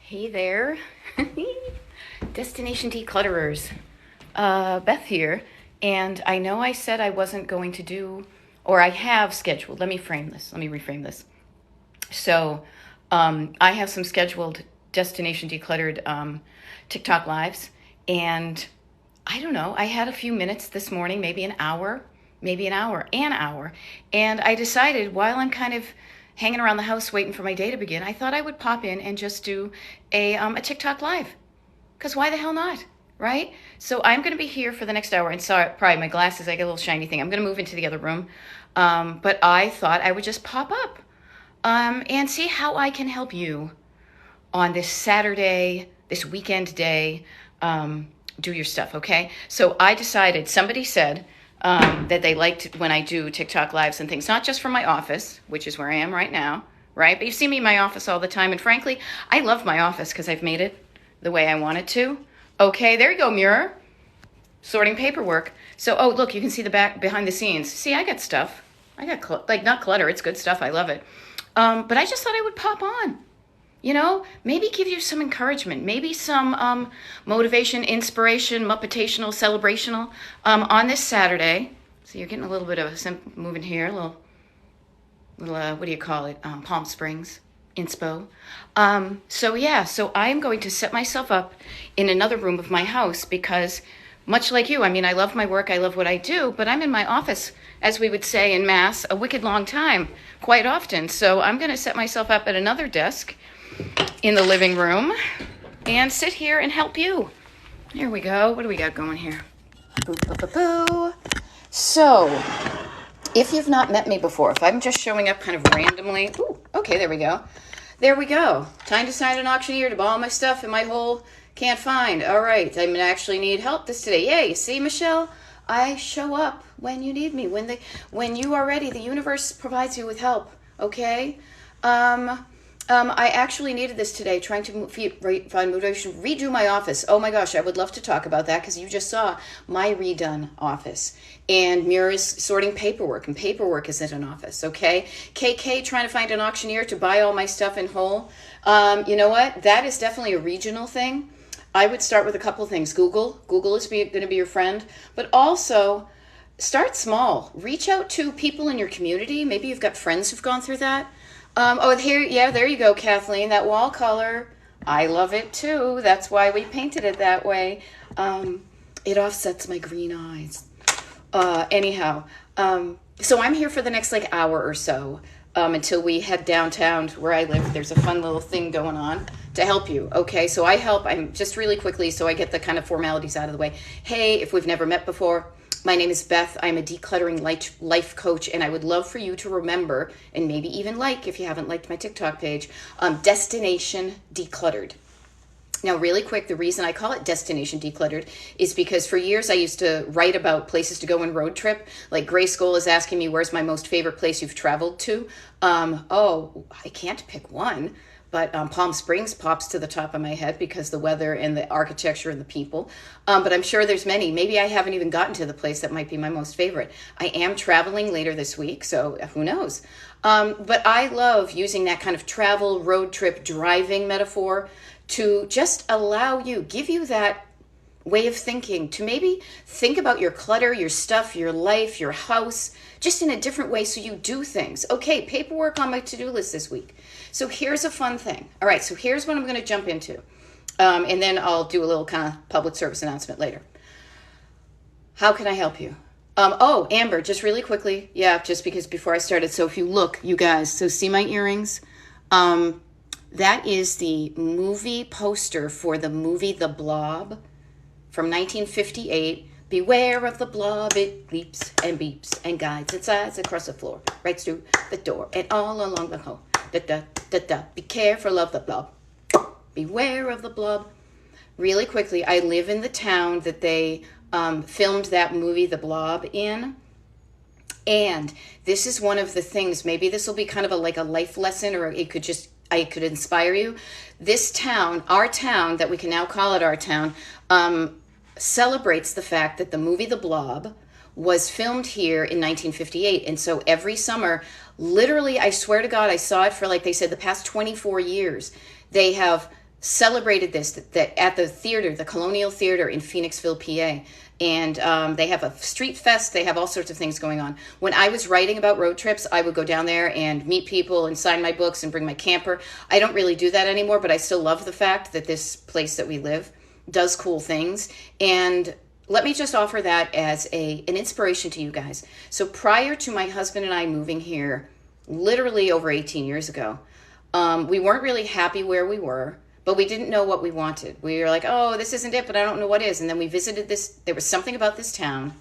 Hey there, Destination Declutterers. Beth here, and I know I said I wasn't going to do, or I have scheduled. Let me reframe this. So, I have some scheduled Destination Decluttered TikTok lives, and I don't know. I had a few minutes this morning, maybe an hour, and I decided while I'm kind of hanging around the house waiting for my day to begin, I thought I would pop in and just do a TikTok live. Because why the hell not? Right? So I'm going to be here for the next hour. And sorry, probably my glasses, I get a little shiny thing. I'm going to move into the other room. But I thought I would just pop up and see how I can help you on this Saturday, this weekend day. Do your stuff, okay? So I decided, somebody said that they liked when I do TikTok lives and things, not just from my office, which is where I am right now, right? But you see me in my office all the time. And frankly, I love my office because I've made it the way I want it to. Okay, there you go, mirror. Sorting paperwork. So, oh, look, you can see the back behind the scenes. See, I got stuff. I got, not clutter. It's good stuff. I love it. But I just thought I would pop on. Maybe give you some encouragement, maybe some motivation, inspiration, muppetational, celebrational on this Saturday. So you're getting a little bit of a moving here, a little what do you call it? Palm Springs inspo. So I'm going to set myself up in another room of my house because much like you, I mean, I love my work, I love what I do, but I'm in my office, as we would say in Mass, a wicked long time, quite often. So I'm going to set myself up at another desk in the living room and sit here and help you. Here we go. What do we got going here? Boo, boo, boo, boo. So, if you've not met me before, if I'm just showing up kind of randomly, okay, there we go. There we go. Time to sign an auctioneer to buy all my stuff in my hole. Can't find. All right, I'm gonna actually need help this today. Yay! See, Michelle, I show up when you need me. When you are ready, the universe provides you with help. Okay. I actually needed this today, trying to find motivation, redo my office. Oh my gosh, I would love to talk about that because you just saw my redone office. And Mira's sorting paperwork, and paperwork is at an office, okay? KK trying to find an auctioneer to buy all my stuff in whole. You know what? That is definitely a regional thing. I would start with a couple things. Google is going to be your friend, but also start small. Reach out to people in your community. Maybe you've got friends who've gone through that. There you go, Kathleen. That wall color, I love it too. That's why we painted it that way. It offsets my green eyes. So I'm here for the next hour or so until we head downtown to where I live. There's a fun little thing going on to help you. Okay, so I'm just really quickly so I get the kind of formalities out of the way. Hey, if we've never met before, my name is Beth. I'm a decluttering life coach, and I would love for you to remember, and maybe even if you haven't liked my TikTok page, Destination Decluttered. Now, really quick, the reason I call it Destination Decluttered is because for years I used to write about places to go on road trip. Like Grace Scholl is asking me, where's my most favorite place you've traveled to? I can't pick one. But Palm Springs pops to the top of my head because the weather and the architecture and the people. But I'm sure there's many. Maybe I haven't even gotten to the place that might be my most favorite. I am traveling later this week, so who knows? But I love using that kind of travel, road trip, driving metaphor to just give you that way of thinking, to maybe think about your clutter, your stuff, your life, your house, just in a different way so you do things. Okay, paperwork on my to-do list this week. So here's a fun thing. All right, so here's what I'm going to jump into. And then I'll do a little kind of public service announcement later. How can I help you? Amber, just really quickly. Yeah, just because before I started. So if you look, you guys, so see my earrings? That is the movie poster for the movie The Blob from 1958. Beware of the blob, it leaps and beeps and guides its eyes across the floor, right through the door and all along the hall. Da-da-da-da, be careful of the blob. Beware of the blob. Really quickly, I live in the town that they filmed that movie, The Blob, in. And this is one of the things, maybe this will be kind of a life lesson, or I could inspire you. This town, our town, that we can now call it our town, celebrates the fact that the movie The Blob was filmed here in 1958. And so every summer, literally, I swear to God, I saw it for, they said, the past 24 years. They have celebrated this that at the theater, the Colonial Theater in Phoenixville, PA. And they have a street fest. They have all sorts of things going on. When I was writing about road trips, I would go down there and meet people and sign my books and bring my camper. I don't really do that anymore, but I still love the fact that this place that we live does cool things. And let me just offer that as an inspiration to you guys. So prior to my husband and I moving here, literally over 18 years ago, we weren't really happy where we were. But we didn't know what we wanted. We were like, oh, this isn't it, but I don't know what is. And then we visited this. There was something about this town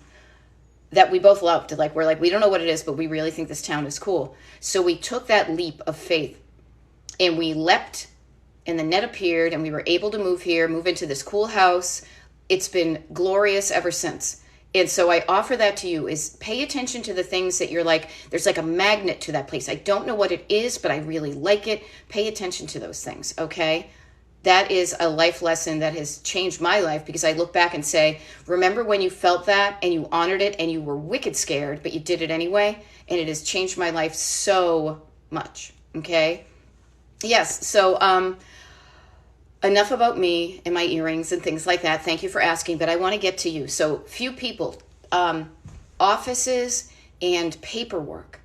that we both loved. Like, we're like, we don't know what it is, but we really think this town is cool. So we took that leap of faith and we leapt and the net appeared and we were able to move here, move into this cool house. It's been glorious ever since. And so I offer that to you, is pay attention to the things that you're like, there's like a magnet to that place. I don't know what it is, but I really like it. Pay attention to those things, okay? That is a life lesson that has changed my life, because I look back and say, remember when you felt that and you honored it and you were wicked scared, but you did it anyway? And it has changed my life so much, okay? Yes, so enough about me and my earrings and things like that. Thank you for asking, but I want to get to you. So few people, offices and paperwork.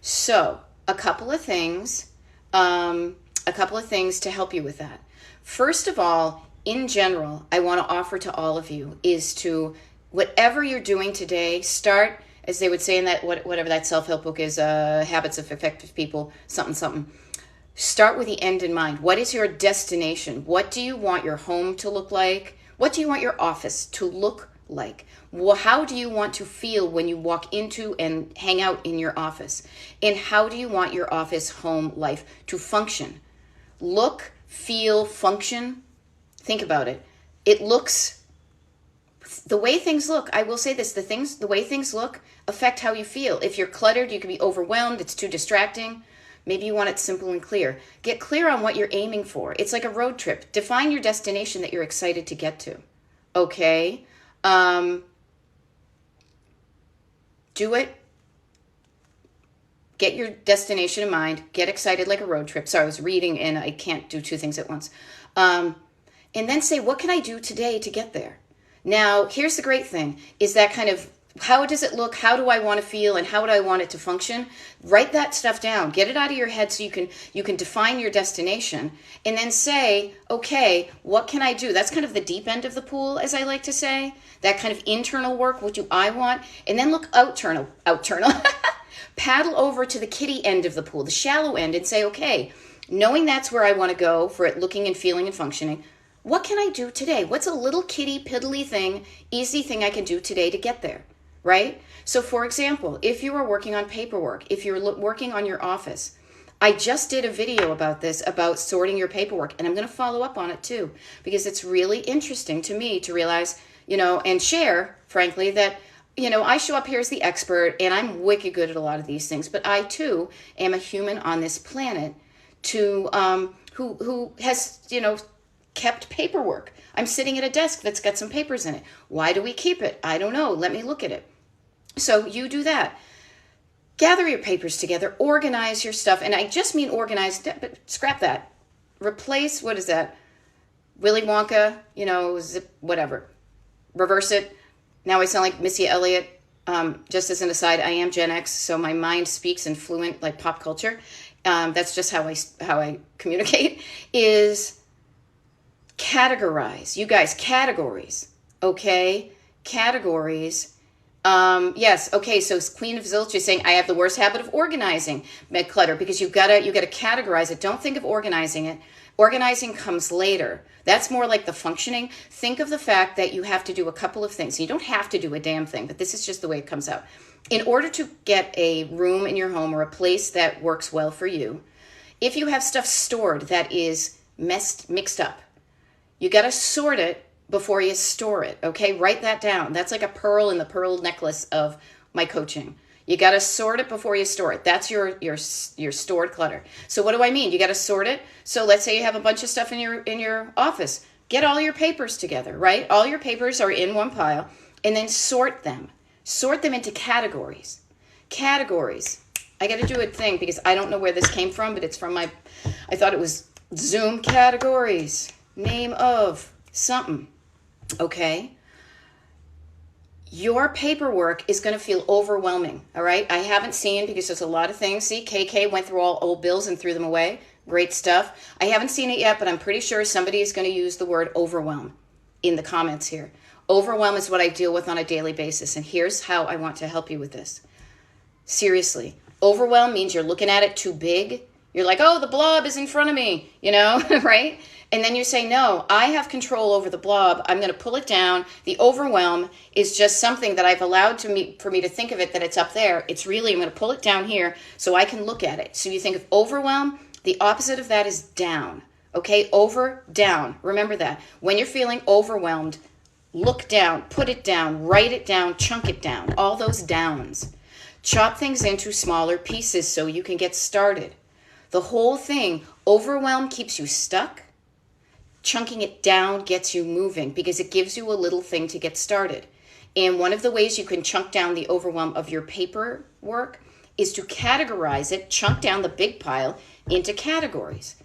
So a couple of things to help you with that. First of all, in general, I want to offer to all of you is to, whatever you're doing today, start, as they would say in that, whatever that self-help book is, Habits of Effective People, something. Start with the end in mind. What is your destination? What do you want your home to look like? What do you want your office to look like? Well, how do you want to feel when you walk into and hang out in your office? And how do you want your office home life to function? Look, feel, function. Think about it. It looks, the way things look, I will say this, the way things look affect how you feel. If you're cluttered, you can be overwhelmed, it's too distracting. Maybe you want it simple and clear. Get clear on what you're aiming for. It's like a road trip. Define your destination that you're excited to get to. Okay? Do it. Get your destination in mind. Get excited like a road trip. Sorry, I was reading and I can't do two things at once. And then say, what can I do today to get there? Now, here's the great thing, is that kind of, how does it look? How do I want to feel? And how do I want it to function? Write that stuff down. Get it out of your head so you can define your destination. And then say, okay, what can I do? That's kind of the deep end of the pool, as I like to say. That kind of internal work. What do I want? And then look outternal. Paddle over to the kiddie end of the pool, the shallow end, and say, okay, knowing that's where I want to go for it looking and feeling and functioning, what can I do today? What's a little kitty piddly thing, easy thing I can do today to get there? Right? So for example, if you are working on paperwork, if you're working on your office, I just did a video about this, about sorting your paperwork, and I'm going to follow up on it too, because it's really interesting to me to realize, and share, frankly, that, I show up here as the expert and I'm wicked good at a lot of these things, but I too am a human on this planet who has, kept paperwork. I'm sitting at a desk that's got some papers in it. Why do we keep it? I don't know. Let me look at it. So you do that. Gather your papers together, organize your stuff. And I just mean organize, but scrap that. Replace, what is that? Willy Wonka, zip, whatever. Reverse it. Now I sound like Missy Elliott. Just as an aside, I am Gen X, so my mind speaks in fluent, like pop culture. That's just how I communicate, is categorize. You guys, categories, okay? Categories. Yes, okay, so Queen of Zilch is saying, I have the worst habit of organizing clutter, because you gotta categorize it. Don't think of organizing it. Organizing comes later. That's more like the functioning. Think of the fact that you have to do a couple of things. You don't have to do a damn thing, but this is just the way it comes out. In order to get a room in your home or a place that works well for you, if you have stuff stored that is mixed up, you got to sort it before you store it, okay? Write that down. That's like a pearl in the pearl necklace of my coaching. You got to sort it before you store it. That's your stored clutter. So what do I mean? You got to sort it. So let's say you have a bunch of stuff in your office. Get all your papers together, right? All your papers are in one pile, and then sort them. Sort them into categories. Categories. I got to do a thing because I don't know where this came from, but it's from I thought it was Zoom categories. Name of something. Okay? Your paperwork is going to feel overwhelming, all right? I haven't seen, because there's a lot of things. See, KK went through all old bills and threw them away. Great stuff. I haven't seen it yet, but I'm pretty sure somebody is going to use the word overwhelm in the comments here. Overwhelm is what I deal with on a daily basis, and here's how I want to help you with this. Seriously, overwhelm means you're looking at it too big. You're like, oh, the blob is in front of me, right? And then you say, no, I have control over the blob. I'm going to pull it down. The overwhelm is just something that I've allowed for me to think of it that it's up there. It's really, I'm going to pull it down here so I can look at it. So you think of overwhelm, the opposite of that is down. Okay, over, down. Remember that. When you're feeling overwhelmed, look down, put it down, write it down, chunk it down. All those downs. Chop things into smaller pieces so you can get started. The whole thing, overwhelm keeps you stuck. Chunking it down gets you moving because it gives you a little thing to get started. And one of the ways you can chunk down the overwhelm of your paperwork is to categorize it, chunk down the big pile into categories.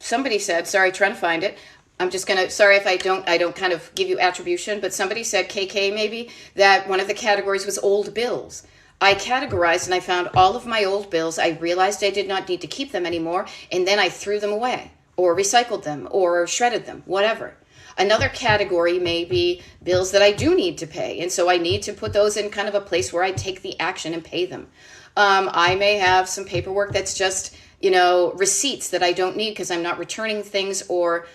Somebody said, sorry, trying to find it. I'm just going to, sorry if I don't kind of give you attribution, but somebody said, KK maybe, that one of the categories was old bills. I categorized and I found all of my old bills. I realized I did not need to keep them anymore, and then I threw them away or recycled them or shredded them, whatever. Another category may be bills that I do need to pay, and so I need to put those in kind of a place where I take the action and pay them. I may have some paperwork that's just, receipts that I don't need because I'm not returning things or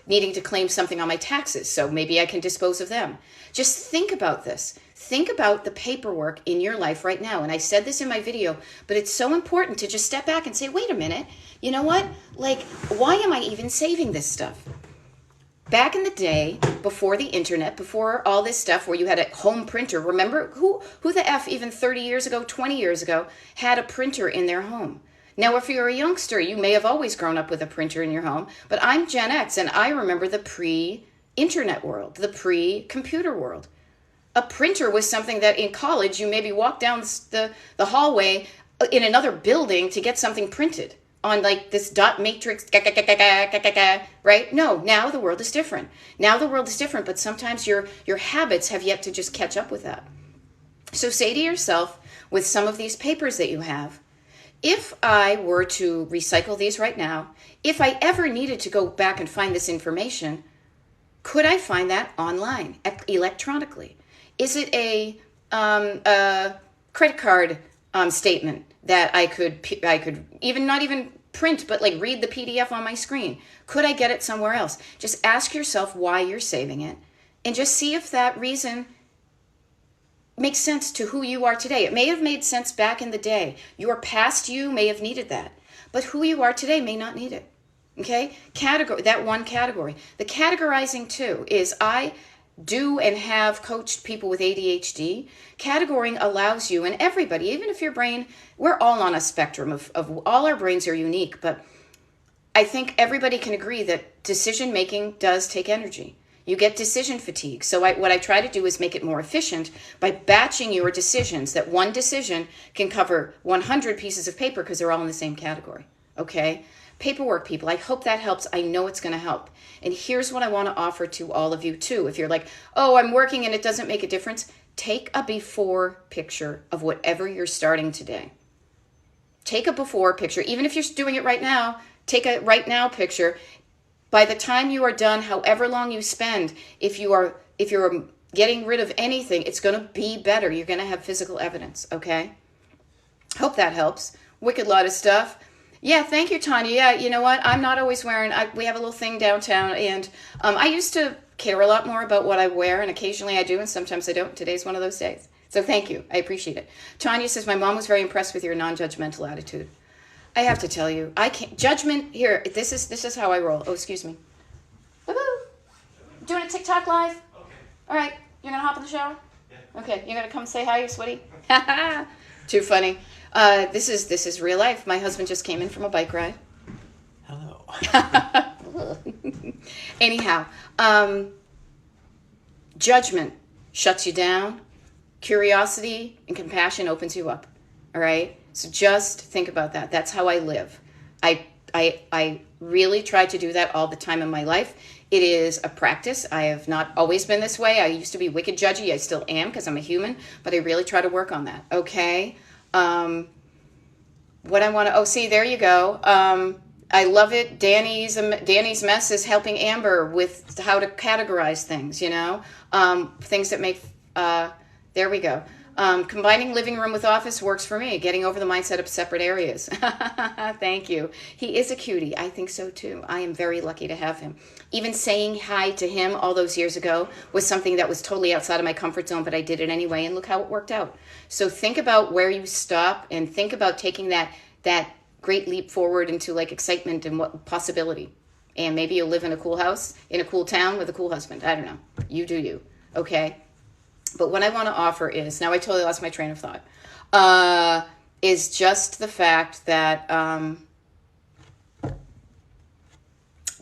needing to claim something on my taxes. So maybe I can dispose of them. Just think about this. Think about the paperwork in your life right now. And I said this in my video, but it's so important to just step back and say, wait a minute, you know what? Why am I even saving this stuff? Back in the day, before the internet, before all this stuff where you had a home printer, remember who the F even 30 years ago, 20 years ago, had a printer in their home? Now, if you're a youngster, you may have always grown up with a printer in your home, but I'm Gen X, and I remember the pre-internet world, the pre-computer world. A printer was something that in college, you maybe walked down the hallway in another building to get something printed on this dot matrix, right? No, now the world is different. Now the world is different, but sometimes your habits have yet to just catch up with that. So say to yourself, with some of these papers that you have, if I were to recycle these right now, if I ever needed to go back and find this information, could I find that online, electronically? Is it a credit card statement that I could even not even print, but read the PDF on my screen? Could I get it somewhere else? Just ask yourself why you're saving it, and just see if that reason makes sense to who you are today. It may have made sense back in the day. Your past you may have needed that, but who you are today may not need it. Okay? That one category. The categorizing too is I do and have coached people with ADHD. Categorizing allows you, and everybody, even if your brain, we're all on a spectrum of all our brains are unique, but I think everybody can agree that decision making does take energy. You get decision fatigue. So what I try to do is make it more efficient by batching your decisions, that one decision can cover 100 pieces of paper because they're all in the same category. Okay? Paperwork people, I hope that helps. I know it's going to help. And here's what I want to offer to all of you too. If you're like, oh, I'm working and it doesn't make a difference, take a before picture of whatever you're starting today. Take a before picture. Even if you're doing it right now, take a right now picture. By the time you are done, however long you spend, if you're getting rid of anything, it's going to be better. You're going to have physical evidence, okay? Hope that helps. Wicked lot of stuff. Yeah, thank you, Tanya. Yeah, you know what? I'm not always wearing, we have a little thing downtown, and I used to care a lot more about what I wear, and occasionally I do, and sometimes I don't. Today's one of those days. So thank you. I appreciate it. Tanya says, my mom was very impressed with your non-judgmental attitude. I have to tell you, I can't, judgment, here, this is how I roll. Oh, excuse me. Woo-hoo! Doing a TikTok live? Okay. All right, you're going to hop in the shower? Yeah. Okay, you're going to come say hi, you sweaty? Too funny. This is real life. My husband just came in from a bike ride. Hello. Anyhow, judgment shuts you down. Curiosity and compassion opens you up. All right? So just think about that. That's how I live. I really try to do that all the time in my life. It is a practice. I have not always been this way. I used to be wicked judgy. I still am because I'm a human, but I really try to work on that. Okay? What I want to, oh, see, there you go. I love it. Danny's mess is helping Amber with how to categorize things, things that make, there we go. Combining living room with office works for me. Getting over the mindset of separate areas. Thank you. He is a cutie. I think so too. I am very lucky to have him. Even saying hi to him all those years ago was something that was totally outside of my comfort zone, but I did it anyway, and look how it worked out. So think about where you stop and think about taking that great leap forward into like excitement and what possibility. And maybe you'll live in a cool house, in a cool town with a cool husband. I don't know. You do you. Okay? But what I want to offer is, now I totally lost my train of thought, is just the fact that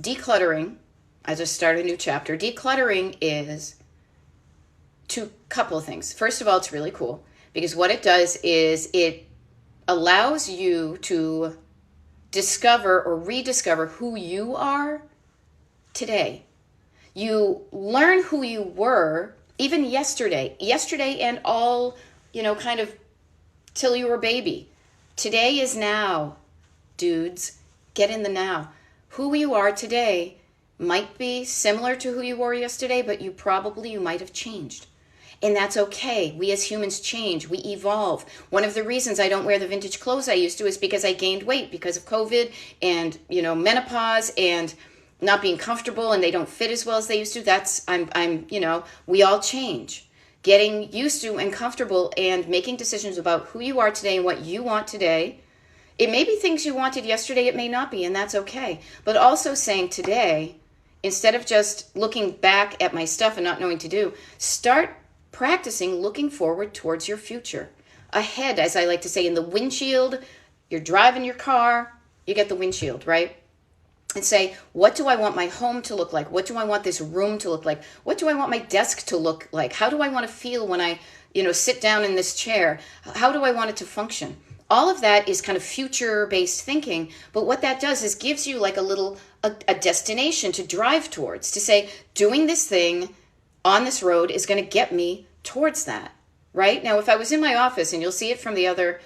decluttering, I just started a new chapter. Decluttering is two couple of things. First of all, it's really cool because what it does is it allows you to discover or rediscover who you are today. You learn who you were even yesterday and all, kind of till you were a baby. Today is now, dudes. Get in the now. Who you are today might be similar to who you were yesterday, but you might have changed. And that's okay. We as humans change. We evolve. One of the reasons I don't wear the vintage clothes I used to is because I gained weight because of COVID and, menopause and not being comfortable, and they don't fit as well as they used to. We all change. Getting used to and comfortable and making decisions about who you are today and what you want today. It may be things you wanted yesterday, it may not be, and that's okay. But also saying today, instead of just looking back at my stuff and not knowing what to do, start practicing looking forward towards your future. Ahead, as I like to say, in the windshield, you're driving your car, you get the windshield, right? And say, what do I want my home to look like? What do I want this room to look like? What do I want my desk to look like? How do I want to feel when I, sit down in this chair? How do I want it to function? All of that is kind of future-based thinking, but what that does is gives you like a destination to drive towards, to say, doing this thing on this road is going to get me towards that, right? Now, if I was in my office, and you'll see it from the other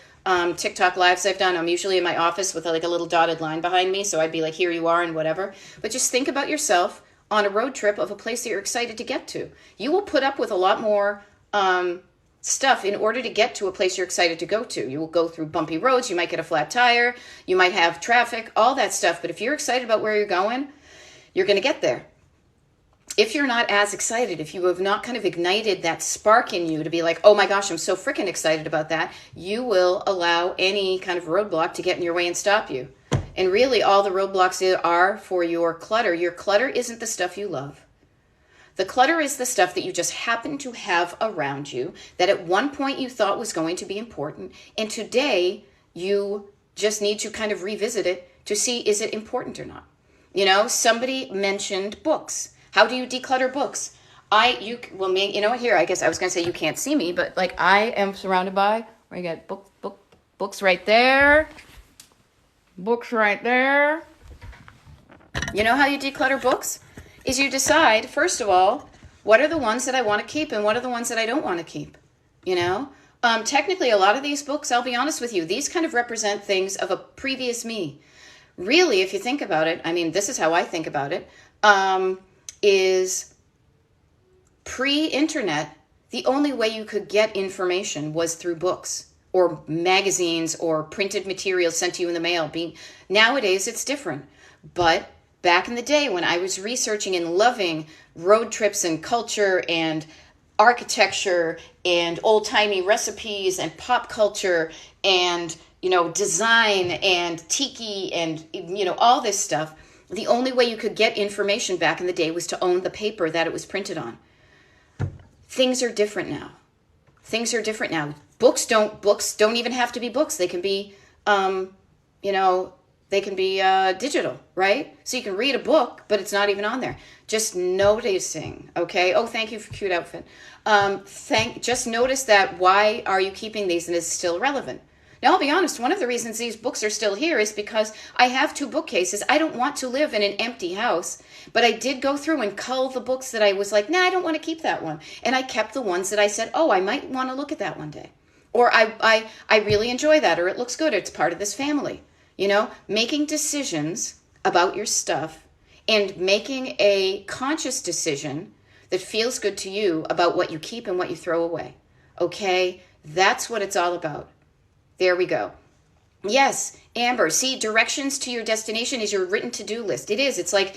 TikTok lives I've done, I'm usually in my office with like a little dotted line behind me, so I'd be like, here you are and whatever. But just think about yourself on a road trip of a place that you're excited to get to. You will put up with a lot more stuff in order to get to a place you're excited to go to. You will go through bumpy roads, you might get a flat tire, you might have traffic, all that stuff. But if you're excited about where you're going, you're going to get there. If you're not as excited, if you have not kind of ignited that spark in you to be like, oh my gosh, I'm so freaking excited about that, you will allow any kind of roadblock to get in your way and stop you. And really all the roadblocks are for your clutter. Your clutter isn't the stuff you love. The clutter is the stuff that you just happen to have around you that at one point you thought was going to be important. And today you just need to kind of revisit it to see, is it important or not? Somebody mentioned books. How do you declutter books? Here, I guess I was going to say you can't see me, but like I am surrounded by, where you got books right there. Books right there. You know how you declutter books? Is you decide, first of all, what are the ones that I want to keep and what are the ones that I don't want to keep? Technically, a lot of these books, I'll be honest with you, these kind of represent things of a previous me. Really, if you think about it, this is how I think about it, is pre-internet, the only way you could get information was through books or magazines or printed materials sent to you in the mail. Nowadays, it's different. But back in the day when I was researching and loving road trips and culture and architecture and old-timey recipes and pop culture and, design and tiki and, all this stuff, the only way you could get information back in the day was to own the paper that it was printed on. Things are different now. Books don't even have to be books. They can be, they They can be digital, right? So you can read a book, but it's not even on there. Just noticing, okay? Oh, thank you for cute outfit. Just notice that. Why are you keeping these and it's still relevant? Now, I'll be honest, one of the reasons these books are still here is because I have 2 bookcases. I don't want to live in an empty house, but I did go through and cull the books that I was like, nah, I don't want to keep that one. And I kept the ones that I said, oh, I might want to look at that one day. Or I really enjoy that, or it looks good, or it's part of this family. You know, making decisions about your stuff and making a conscious decision that feels good to you about what you keep and what you throw away. Okay? That's what it's all about. There we go. Yes, Amber. See, directions to your destination is your written to-do list. It is. It's like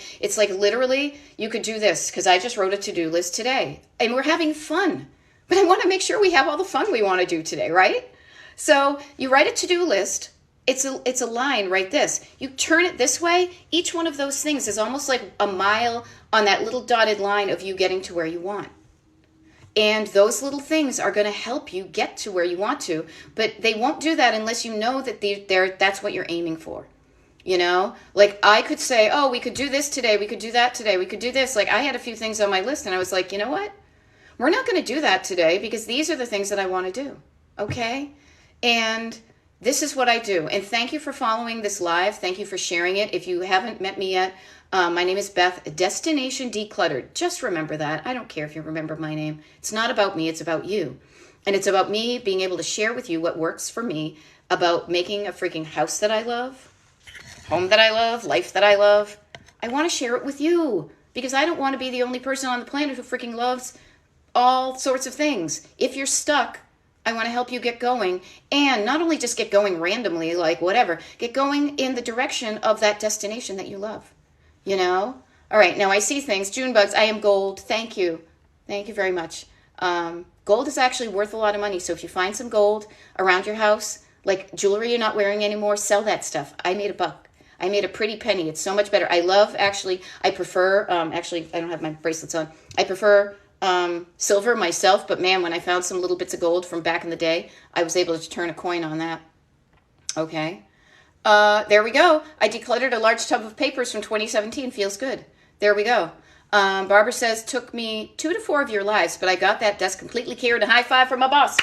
literally you could do this because I just wrote a to-do list today and we're having fun. But I want to make sure we have all the fun we want to do today, right? So you write a to-do list. It's a line, right? This. You turn it this way. Each one of those things is almost like a mile on that little dotted line of you getting to where you want. And those little things are going to help you get to where you want to, but they won't do that unless you know that that's what you're aiming for. You know, like I could say, oh, we could do this today. We could do that today. We could do this. Like I had a few things on my list and I was like, you know what? We're not going to do that today because these are the things that I want to do. Okay. And this is what I do. And thank you for following this live. Thank you for sharing it. If you haven't met me yet, my name is Beth, Destination Decluttered. Just remember that. I don't care if you remember my name. It's not about me. It's about you. And it's about me being able to share with you what works for me about making a freaking house that I love, home that I love, life that I love. I want to share it with you because I don't want to be the only person on the planet who freaking loves all sorts of things. If you're stuck, I want to help you get going, and not only just get going randomly, like whatever, get going in the direction of that destination that you love, you know? All right, now I see things. June Bugs, I am gold. Thank you. Thank you very much. Gold is actually worth a lot of money, so if you find some gold around your house, like jewelry you're not wearing anymore, sell that stuff. I made a buck. I made a pretty penny. It's so much better. I prefer, actually, I don't have my bracelets on. I prefer silver myself, but man, when I found some little bits of gold from back in the day, I was able to turn a coin on that. Okay. There we go. I decluttered a large tub of papers from 2017. Feels good. There we go. Barbara says, took me 2 to 4 of your lives, but I got that desk completely cleared. A high five from my boss.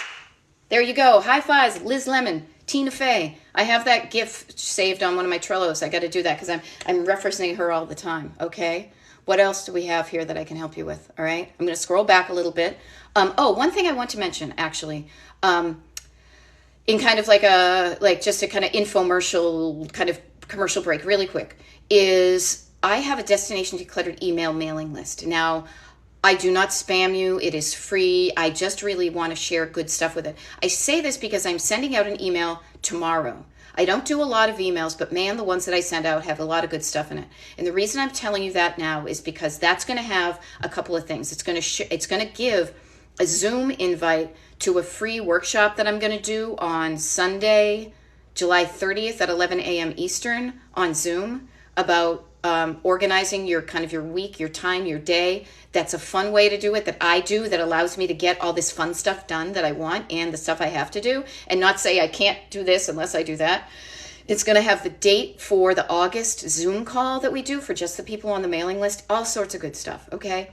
There you go. High fives. Liz Lemon, Tina Fey. I have that GIF saved on one of my Trellos. I got to do that because I'm referencing her all the time. Okay. What else do we have here that I can help you with? All right. I'm going to scroll back a little bit. One thing I want to mention, actually, in kind of just a kind of infomercial kind of commercial break really quick, is I have a Destination Decluttered email mailing list. Now, I do not spam you. It is free. I just really want to share good stuff with it. I say this because I'm sending out an email tomorrow. I don't do a lot of emails, but man, the ones that I send out have a lot of good stuff in it. And the reason I'm telling you that now is because that's going to have a couple of things. It's going to give a Zoom invite to a free workshop that I'm going to do on Sunday, July 30th at 11 a.m. Eastern on Zoom about organizing your week, your time, your day. That's a fun way to do it that I do that allows me to get all this fun stuff done that I want and the stuff I have to do and not say I can't do this unless I do that. It's going to have the date for the August Zoom call that we do for just the people on the mailing list. All sorts of good stuff, okay?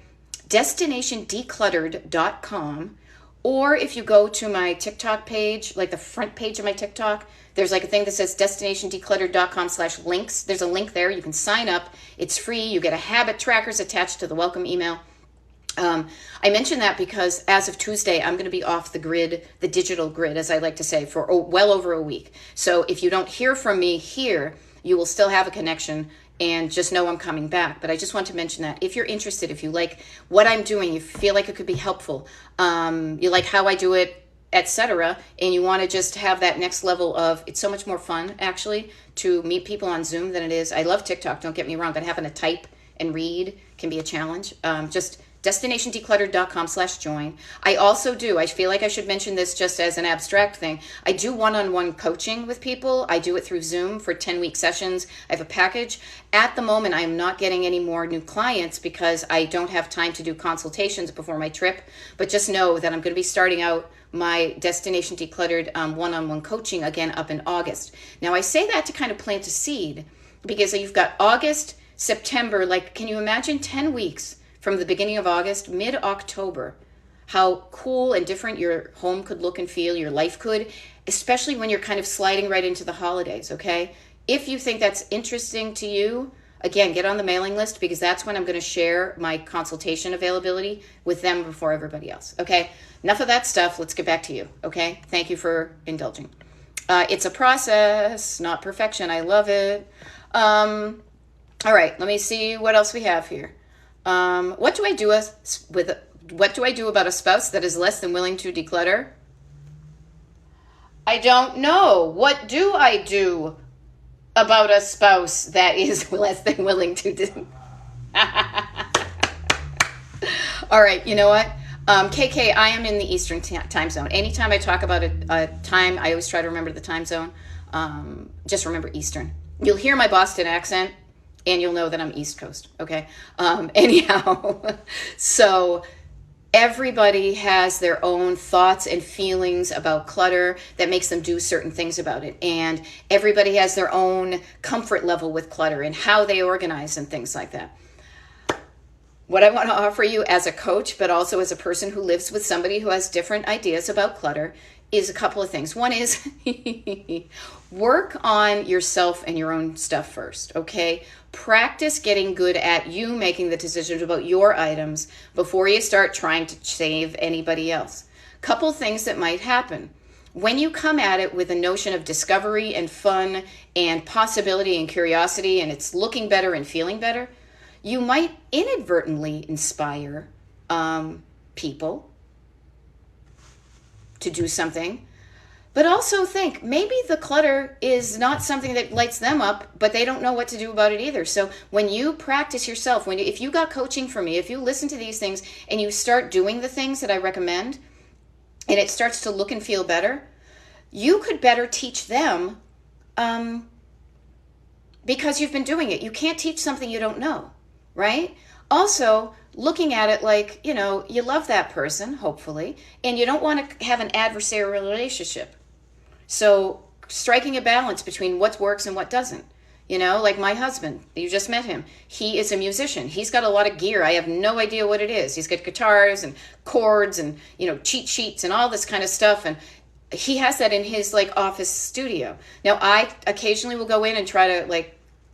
DestinationDecluttered.com, or if you go to my TikTok page, like the front page of my TikTok, there's like a thing that says DestinationDecluttered.com/links. There's a link there. You can sign up. It's free. You get a habit trackers attached to the welcome email. I mention that because as of Tuesday, I'm going to be off the grid, the digital grid, as I like to say, for well over a week. So if you don't hear from me here, you will still have a connection and just know I'm coming back. But I just want to mention that if you're interested, if you like what I'm doing, you feel like it could be helpful, you like how I do it, etc., and you want to just have that next level of, it's so much more fun, actually, to meet people on Zoom than it is. I love TikTok, don't get me wrong, but having to type and read can be a challenge. Just destinationdecluttered.com/join. I also do, I feel like I should mention this just as an abstract thing. I do one-on-one coaching with people. I do it through Zoom for 10-week sessions. I have a package. At the moment, I am not getting any more new clients because I don't have time to do consultations before my trip. But just know that I'm going to be starting out my Destination Decluttered one-on-one coaching again up in August. Now, I say that to kind of plant a seed because you've got August, September, like, can you imagine 10 weeks from the beginning of August, mid-October, how cool and different your home could look and feel, your life could, especially when you're kind of sliding right into the holidays, okay? If you think that's interesting to you, again, get on the mailing list because that's when I'm going to share my consultation availability with them before everybody else, okay? Enough of that stuff. Let's get back to you, okay? Thank you for indulging. It's a process, not perfection. I love it. All right, let me see what else we have here. What do I do about a spouse that is less than willing to declutter? I don't know. What do I do about a spouse that is less than willing to do? All right, you know what? KK, I am in the Eastern time zone. Anytime I talk about a time, I always try to remember the time zone. Just remember Eastern. You'll hear my Boston accent, and you'll know that I'm East Coast, okay? Anyhow, so everybody has their own thoughts and feelings about clutter that makes them do certain things about it. And everybody has their own comfort level with clutter and how they organize and things like that. What I want to offer you as a coach, but also as a person who lives with somebody who has different ideas about clutter, is a couple of things. One is work on yourself and your own stuff first, okay? Practice getting good at you making the decisions about your items before you start trying to save anybody else. Couple things that might happen. When you come at it with a notion of discovery and fun and possibility and curiosity and it's looking better and feeling better, you might inadvertently inspire people to do something, but also think maybe the clutter is not something that lights them up, but they don't know what to do about it either. So when you practice yourself, if you got coaching from me, if you listen to these things and you start doing the things that I recommend and it starts to look and feel better, you could better teach them because you've been doing it. You can't teach something you don't know, right? Also, looking at it like, you love that person, hopefully, and you don't want to have an adversarial relationship. So striking a balance between what works and what doesn't. Like my husband, you just met him. He is a musician. He's got a lot of gear. I have no idea what it is. He's got guitars and chords and, cheat sheets and all this kind of stuff. And he has that in his office studio. Now, I occasionally will go in and try to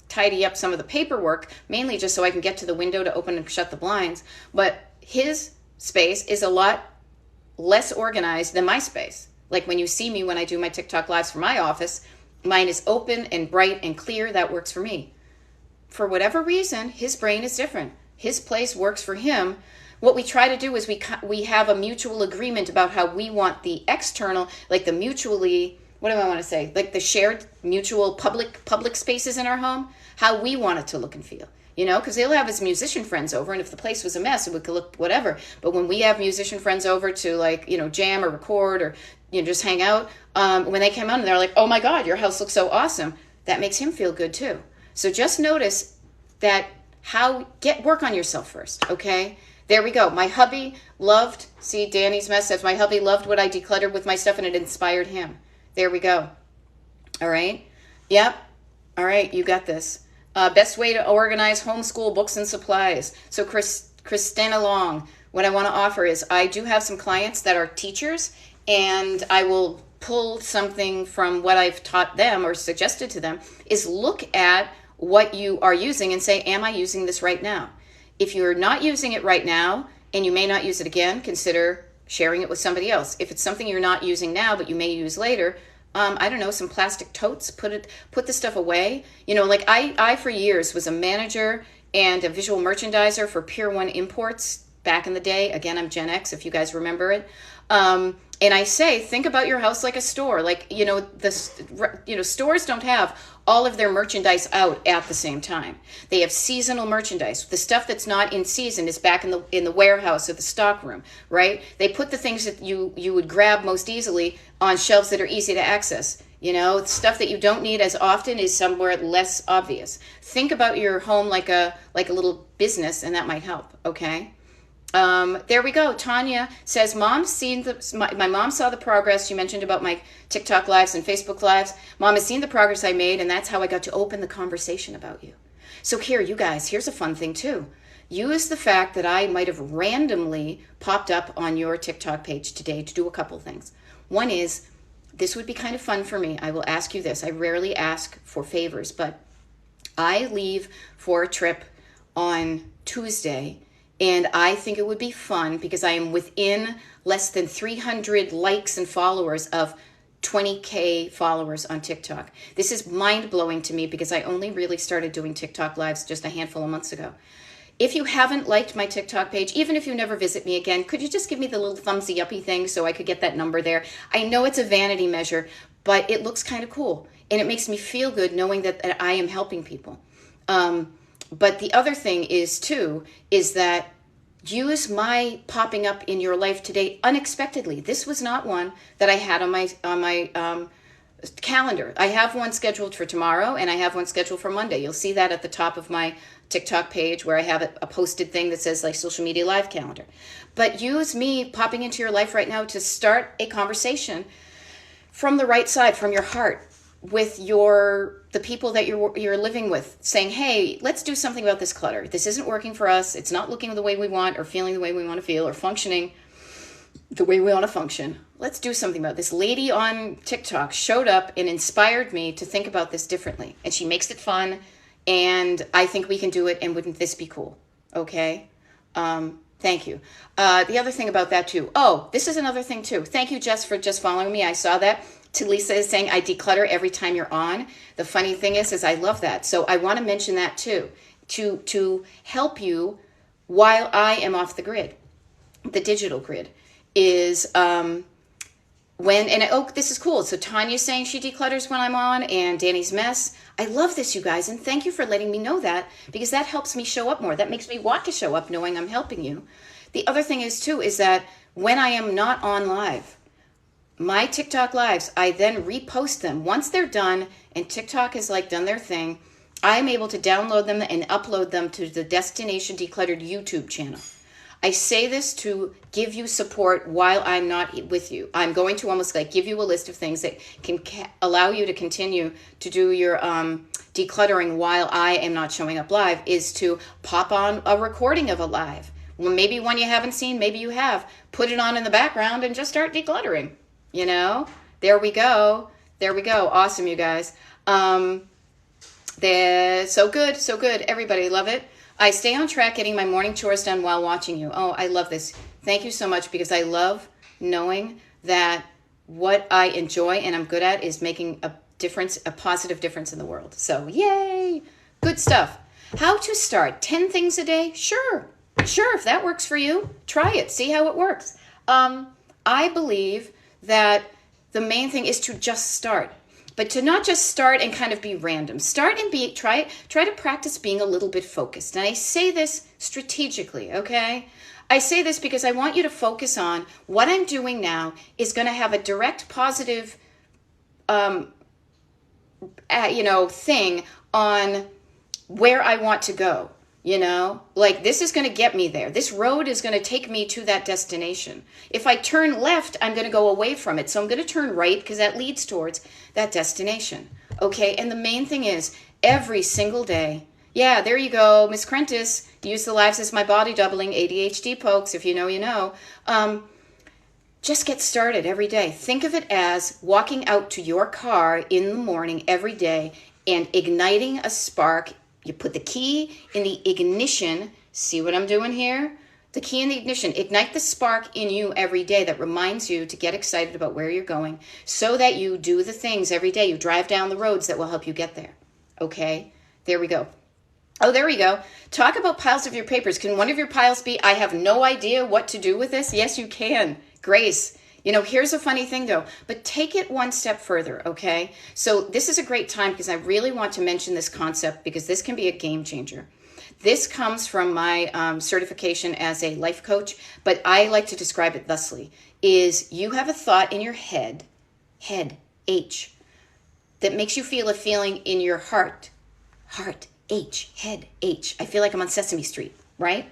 tidy up some of the paperwork, mainly just so I can get to the window to open and shut the blinds. But his space is a lot less organized than my space. Like when you see me when I do my TikTok lives from my office, mine is open and bright and clear. That works for me. For whatever reason, his brain is different. His place works for him. What we try to do is we have a mutual agreement about how we want the external, the mutually, what do I want to say? The shared mutual public spaces in our home, how we want it to look and feel. Because he'll have his musician friends over, and if the place was a mess, it would look whatever. But when we have musician friends over to jam or record or just hang out, when they come out and they're like, "Oh my God, your house looks so awesome," that makes him feel good too. So just notice that work on yourself first, okay? There we go. My hubby loved, see Danny's mess says, my hubby loved what I decluttered with my stuff and it inspired him. There we go. All right. Yep. All right. You got this. Best way to organize homeschool books and supplies. So Christina Long, what I want to offer is I do have some clients that are teachers, and I will pull something from what I've taught them or suggested to them is look at what you are using and say, am I using this right now? If you're not using it right now and you may not use it again, consider sharing it with somebody else. If it's something you're not using now but you may use later, I don't know, some plastic totes, put the stuff away. I for years was a manager and a visual merchandiser for Pier 1 Imports back in the day. Again, I'm Gen X, if you guys remember it. And I say, think about your house like a store. Like, stores don't have all of their merchandise out at the same time. They have seasonal merchandise. The stuff that's not in season is back in the warehouse or the stock room, right? They put the things that you would grab most easily on shelves that are easy to access. Stuff that you don't need as often is somewhere less obvious. Think about your home like a little business, and that might help, okay? There we go. Tanya says, my mom saw the progress you mentioned about my TikTok lives and Facebook lives. Mom has seen the progress I made, and that's how I got to open the conversation about you. So here, you guys, here's a fun thing too. Use the fact that I might have randomly popped up on your TikTok page today to do a couple things. One is, this would be kind of fun for me. I will ask you this. I rarely ask for favors, but I leave for a trip on Tuesday. And I think it would be fun because I am within less than 300 likes and followers of 20K followers on TikTok. This is mind-blowing to me because I only really started doing TikTok lives just a handful of months ago. If you haven't liked my TikTok page, even if you never visit me again, could you just give me the little thumbsy uppy thing so I could get that number there? I know it's a vanity measure, but it looks kind of cool. And it makes me feel good knowing that I am helping people. But the other thing is that use my popping up in your life today unexpectedly. This was not one that I had on my calendar. I have one scheduled for tomorrow, and I have one scheduled for Monday. You'll see that at the top of my TikTok page where I have a posted thing that says like social media live calendar. But use me popping into your life right now to start a conversation from the right side, from your heart, with the people that you're living with, saying, hey, let's do something about this clutter. This isn't working for us. It's not looking the way we want, or feeling the way we want to feel, or functioning the way we want to function. Let's do something about it. This lady on TikTok showed up and inspired me to think about this differently. And she makes it fun, and I think we can do it, and wouldn't this be cool? Okay? Thank you. The other thing about that too. Oh, this is another thing too. Thank you, Jess, for just following me. I saw that. Lisa is saying, I declutter every time you're on. The funny thing is I love that. So I want to mention that too, to help you while I am off the grid. The digital grid is this is cool. So Tanya's saying she declutters when I'm on, and Danny's mess. I love this, you guys, and thank you for letting me know that, because that helps me show up more. That makes me want to show up knowing I'm helping you. The other thing is that when I am not on live, my TikTok lives, I then repost them. Once they're done and TikTok has done their thing, I'm able to download them and upload them to the Destination Decluttered YouTube channel. I say this to give you support while I'm not with you. I'm going to almost give you a list of things that can allow you to continue to do your decluttering while I am not showing up live, is to pop on a recording of a live. Well, maybe one you haven't seen, maybe you have. Put it on in the background and just start decluttering. There we go. Awesome, you guys. They're so good. Everybody love it. I stay on track getting my morning chores done while watching you. Oh, I love this. Thank you so much, because I love knowing that what I enjoy and I'm good at is making a positive difference in the world. So yay, good stuff. How to start 10 things a day? Sure. If that works for you, try it. See how it works. I believe that the main thing is to just start, but to not just start and kind of be random. Start and try to practice being a little bit focused. And I say this strategically, okay? I say this because I want you to focus on what I'm doing now is going to have a direct positive, thing on where I want to go. This is going to get me there. This road is going to take me to that destination. If I turn left, I'm going to go away from it. So I'm going to turn right, because that leads towards that destination. Okay. And the main thing is every single day. Yeah, there you go. Miss Crentis, use the lives as my body doubling ADHD pokes. If you know, you know. Just get started every day. Think of it as walking out to your car in the morning every day and igniting a spark. You put the key in the ignition. See what I'm doing here? The key in the ignition. Ignite the spark in you every day that reminds you to get excited about where you're going, so that you do the things every day. You drive down the roads that will help you get there. Okay? There we go. Oh, there we go. Talk about piles of your papers. Can one of your piles be, I have no idea what to do with this? Yes, you can. Grace. Here's a funny thing though, but take it one step further, okay? So this is a great time because I really want to mention this concept because this can be a game changer. This comes from my certification as a life coach, but I like to describe it thusly, is you have a thought in your head, H, that makes you feel a feeling in your heart, H, head, H. I feel like I'm on Sesame Street, right?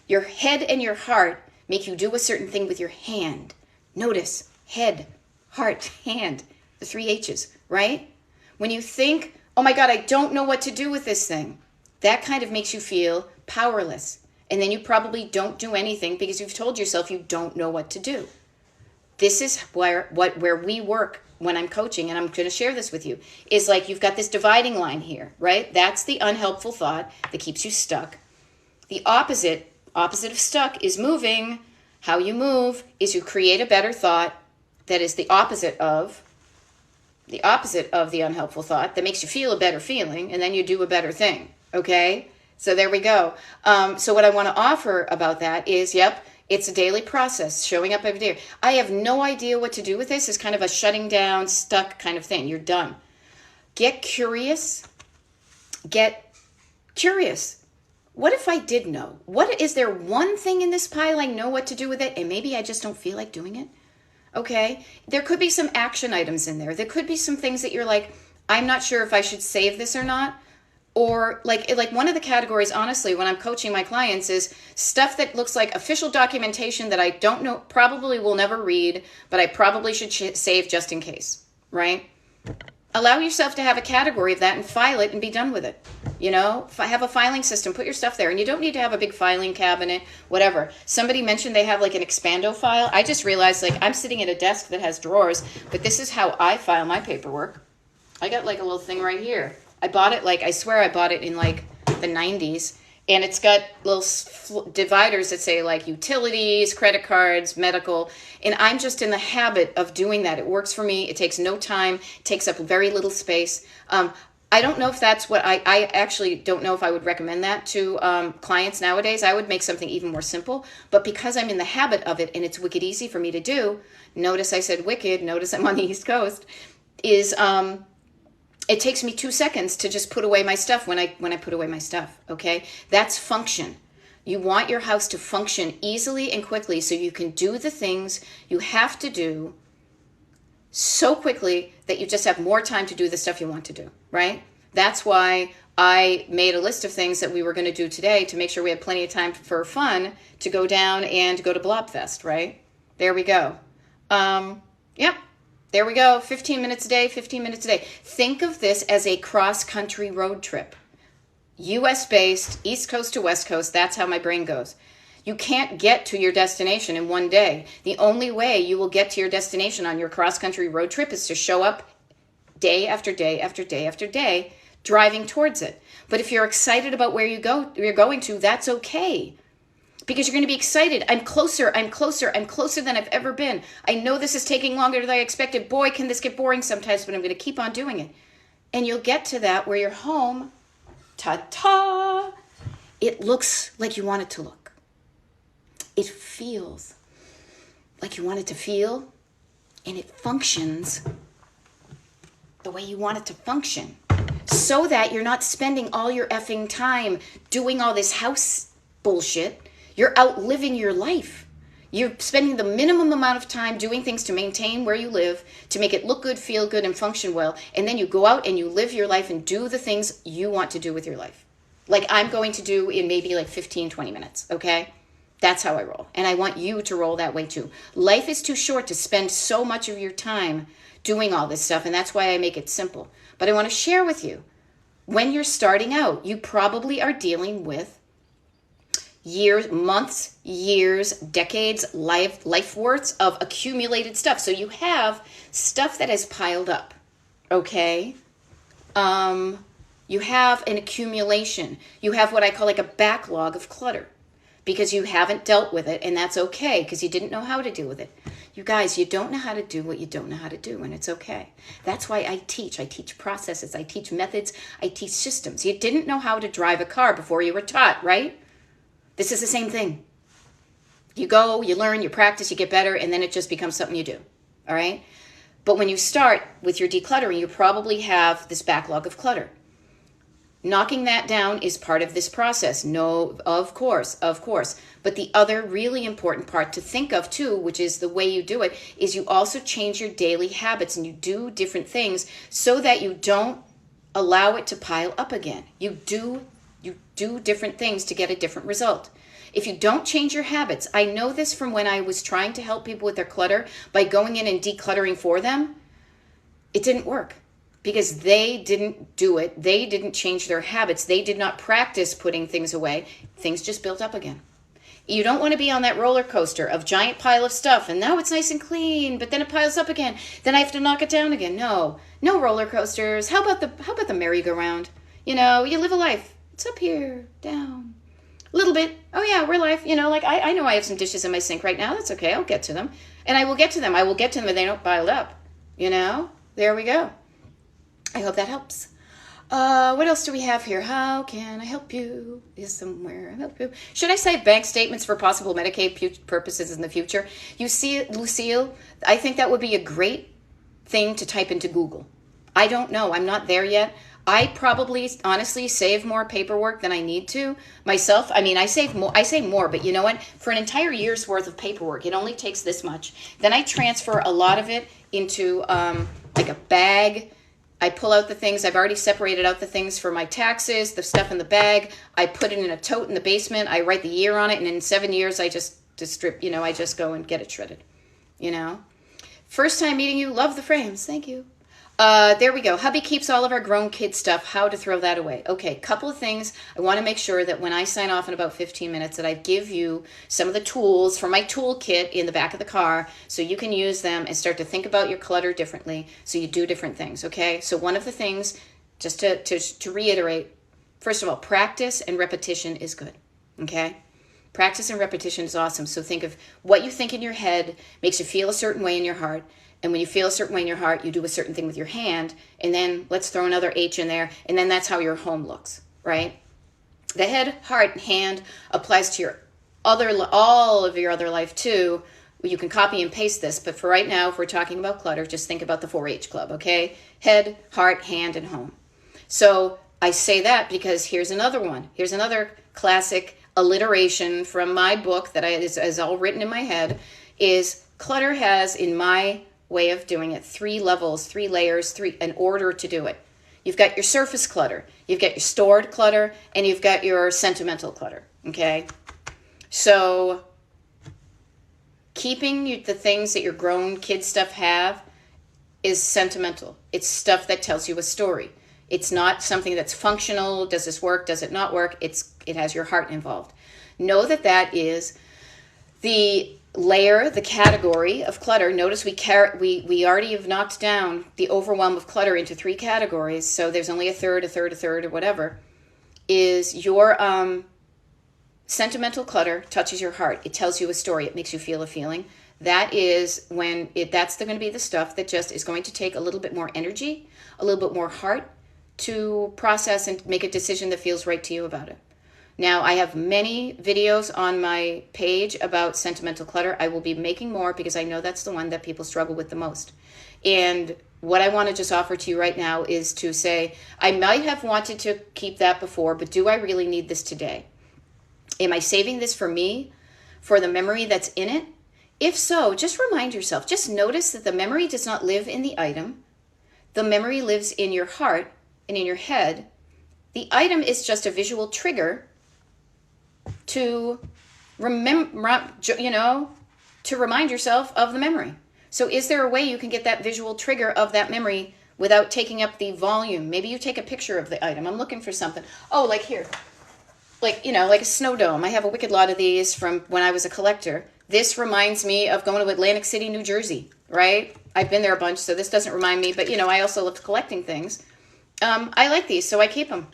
Your head and your heart make you do a certain thing with your hand. Notice, head, heart, hand, the 3 H's, right? When you think, oh my God, I don't know what to do with this thing, that kind of makes you feel powerless. And then you probably don't do anything because you've told yourself you don't know what to do. This is where we work when I'm coaching, and I'm going to share this with you, is like you've got this dividing line here, right? That's the unhelpful thought that keeps you stuck. The opposite of stuck is moving. How you move is you create a better thought that is the opposite of the unhelpful thought that makes you feel a better feeling, and then you do a better thing, okay? So there we go. So what I want to offer about that is, it's a daily process, showing up every day. I have no idea what to do with this. It's kind of a shutting down, stuck kind of thing. You're done. Get curious. What if I did know? Is there one thing in this pile I know what to do with it, and maybe I just don't feel like doing it? Okay? There could be some action items in there. There could be some things that you're like, I'm not sure if I should save this or not. Or like one of the categories, honestly, when I'm coaching my clients is stuff that looks like official documentation that I don't know, probably will never read, but I probably should save just in case, right? Allow yourself to have a category of that and file it and be done with it. Have a filing system, put your stuff there. And you don't need to have a big filing cabinet, whatever. Somebody mentioned they have like an Expando file. I just realized I'm sitting at a desk that has drawers, but this is how I file my paperwork. I got like a little thing right here. I bought it I swear I bought it in like the 90s. And it's got little dividers that say like utilities, credit cards, medical. And I'm just in the habit of doing that. It works for me. It takes no time. It takes up very little space. I don't know if that's what I actually don't know if I would recommend that to clients nowadays. I would make something even more simple. But because I'm in the habit of it and it's wicked easy for me to do, notice I said wicked, notice I'm on the East Coast, is it takes me 2 seconds to just put away my stuff when I put away my stuff, okay? That's function. You want your house to function easily and quickly so you can do the things you have to do so quickly that you just have more time to do the stuff you want to do, right? That's why I made a list of things that we were going to do today to make sure we had plenty of time for fun to go down and go to Blobfest, right? There we go. Yep. There we go, 15 minutes a day. Think of this as a cross-country road trip. U.S.-based, East Coast to West Coast, that's how my brain goes. You can't get to your destination in one day. The only way you will get to your destination on your cross-country road trip is to show up day after day after day after day, driving towards it. But if you're excited about where you're going to, that's okay. Because you're going to be excited. I'm closer than I've ever been. I know this is taking longer than I expected. Boy, can this get boring sometimes, but I'm going to keep on doing it. And you'll get to that where you're home. Ta-ta! It looks like you want it to look. It feels like you want it to feel. And it functions the way you want it to function. So that you're not spending all your effing time doing all this house bullshit. You're outliving your life. You're spending the minimum amount of time doing things to maintain where you live, to make it look good, feel good, and function well. And then you go out and you live your life and do the things you want to do with your life. Like I'm going to do in maybe like 15, 20 minutes, okay? That's how I roll. And I want you to roll that way too. Life is too short to spend so much of your time doing all this stuff. And that's why I make it simple. But I want to share with you, when you're starting out, you probably are dealing with years, months, years, decades, life worths of accumulated stuff. So you have stuff that has piled up, okay? You have an accumulation. You have what I call like a backlog of clutter because you haven't dealt with it, and that's okay because you didn't know how to deal with it. You guys, you don't know how to do what you don't know how to do, and it's okay. That's why I teach. I teach processes. I teach methods. I teach systems. You didn't know how to drive a car before you were taught, right? This is the same thing. You go, you learn, you practice, you get better, and then it just becomes something you do. All right? But when you start with your decluttering, you probably have this backlog of clutter. Knocking that down is part of this process. No, of course, of course. But the other really important part to think of too, which is the way you do it, is you also change your daily habits and you do different things so that you don't allow it to pile up again. You do different things to get a different result. If you don't change your habits, I know this from when I was trying to help people with their clutter by going in and decluttering for them, it didn't work. Because they didn't do it. They didn't change their habits. They did not practice putting things away. Things just built up again. You don't want to be on that roller coaster of giant pile of stuff and now it's nice and clean, but then it piles up again. Then I have to knock it down again. No roller coasters. How about the merry-go-round? You live a life. It's up here, down, a little bit. Oh yeah, we're life. Like I know I have some dishes in my sink right now. That's okay. I'll get to them. And I will get to them. I will get to them and they don't pile up. There we go. I hope that helps. What else do we have here? How can I help you? Is somewhere I help you? Should I say bank statements for possible Medicaid purposes in the future? You see, Lucille, I think that would be a great thing to type into Google. I don't know. I'm not there yet. I probably, honestly, save more paperwork than I need to myself. I mean, I save more, but you know what? For an entire year's worth of paperwork, it only takes this much. Then I transfer a lot of it into like a bag. I pull out the things. I've already separated out the things for my taxes, the stuff in the bag. I put it in a tote in the basement. I write the year on it. And in 7 years, I just strip, I just go and get it shredded, First time meeting you. Love the frames. Thank you. There we go. Hubby keeps all of our grown kid stuff. How to throw that away. Okay, couple of things. I want to make sure that when I sign off in about 15 minutes that I give you some of the tools from my toolkit in the back of the car so you can use them and start to think about your clutter differently so you do different things, okay? So one of the things, just to reiterate, first of all, practice and repetition is good, okay? Practice and repetition is awesome. So think of what you think in your head makes you feel a certain way in your heart. And when you feel a certain way in your heart, you do a certain thing with your hand. And then let's throw another H in there. And then that's how your home looks, right? The head, heart, and hand applies to all of your other life too. You can copy and paste this. But for right now, if we're talking about clutter, just think about the 4-H club, okay? Head, heart, hand, and home. So I say that because here's another one. Here's another classic alliteration from my book that is all written in my head is clutter has, in my way of doing it, 3 levels, 3 layers, an order to do it. You've got your surface clutter, you've got your stored clutter, and you've got your sentimental clutter, okay? So keeping the things that your grown kid stuff have is sentimental. It's stuff that tells you a story. It's not something that's functional. Does this work? Does it not work? It has your heart involved. Know that is the layer, the category of clutter. Notice we already have knocked down the overwhelm of clutter into 3 categories. So there's only a third, or whatever. Is your sentimental clutter touches your heart. It tells you a story. It makes you feel a feeling. That is when that's going to be the stuff that just is going to take a little bit more energy, a little bit more heart to process and make a decision that feels right to you about it. Now, I have many videos on my page about sentimental clutter. I will be making more because I know that's the one that people struggle with the most. And what I want to just offer to you right now is to say, I might have wanted to keep that before, but do I really need this today? Am I saving this for me, for the memory that's in it? If so, just remind yourself, just notice that the memory does not live in the item. The memory lives in your heart and in your head. The item is just a visual trigger to remember, to remind yourself of the memory. So is there a way you can get that visual trigger of that memory without taking up the volume? Maybe you take a picture of the item. I'm looking for something. Oh, like here. Like a snow dome. I have a wicked lot of these from when I was a collector. This reminds me of going to Atlantic City, New Jersey, right? I've been there a bunch, so this doesn't remind me. But, I also love collecting things. I like these, so I keep them.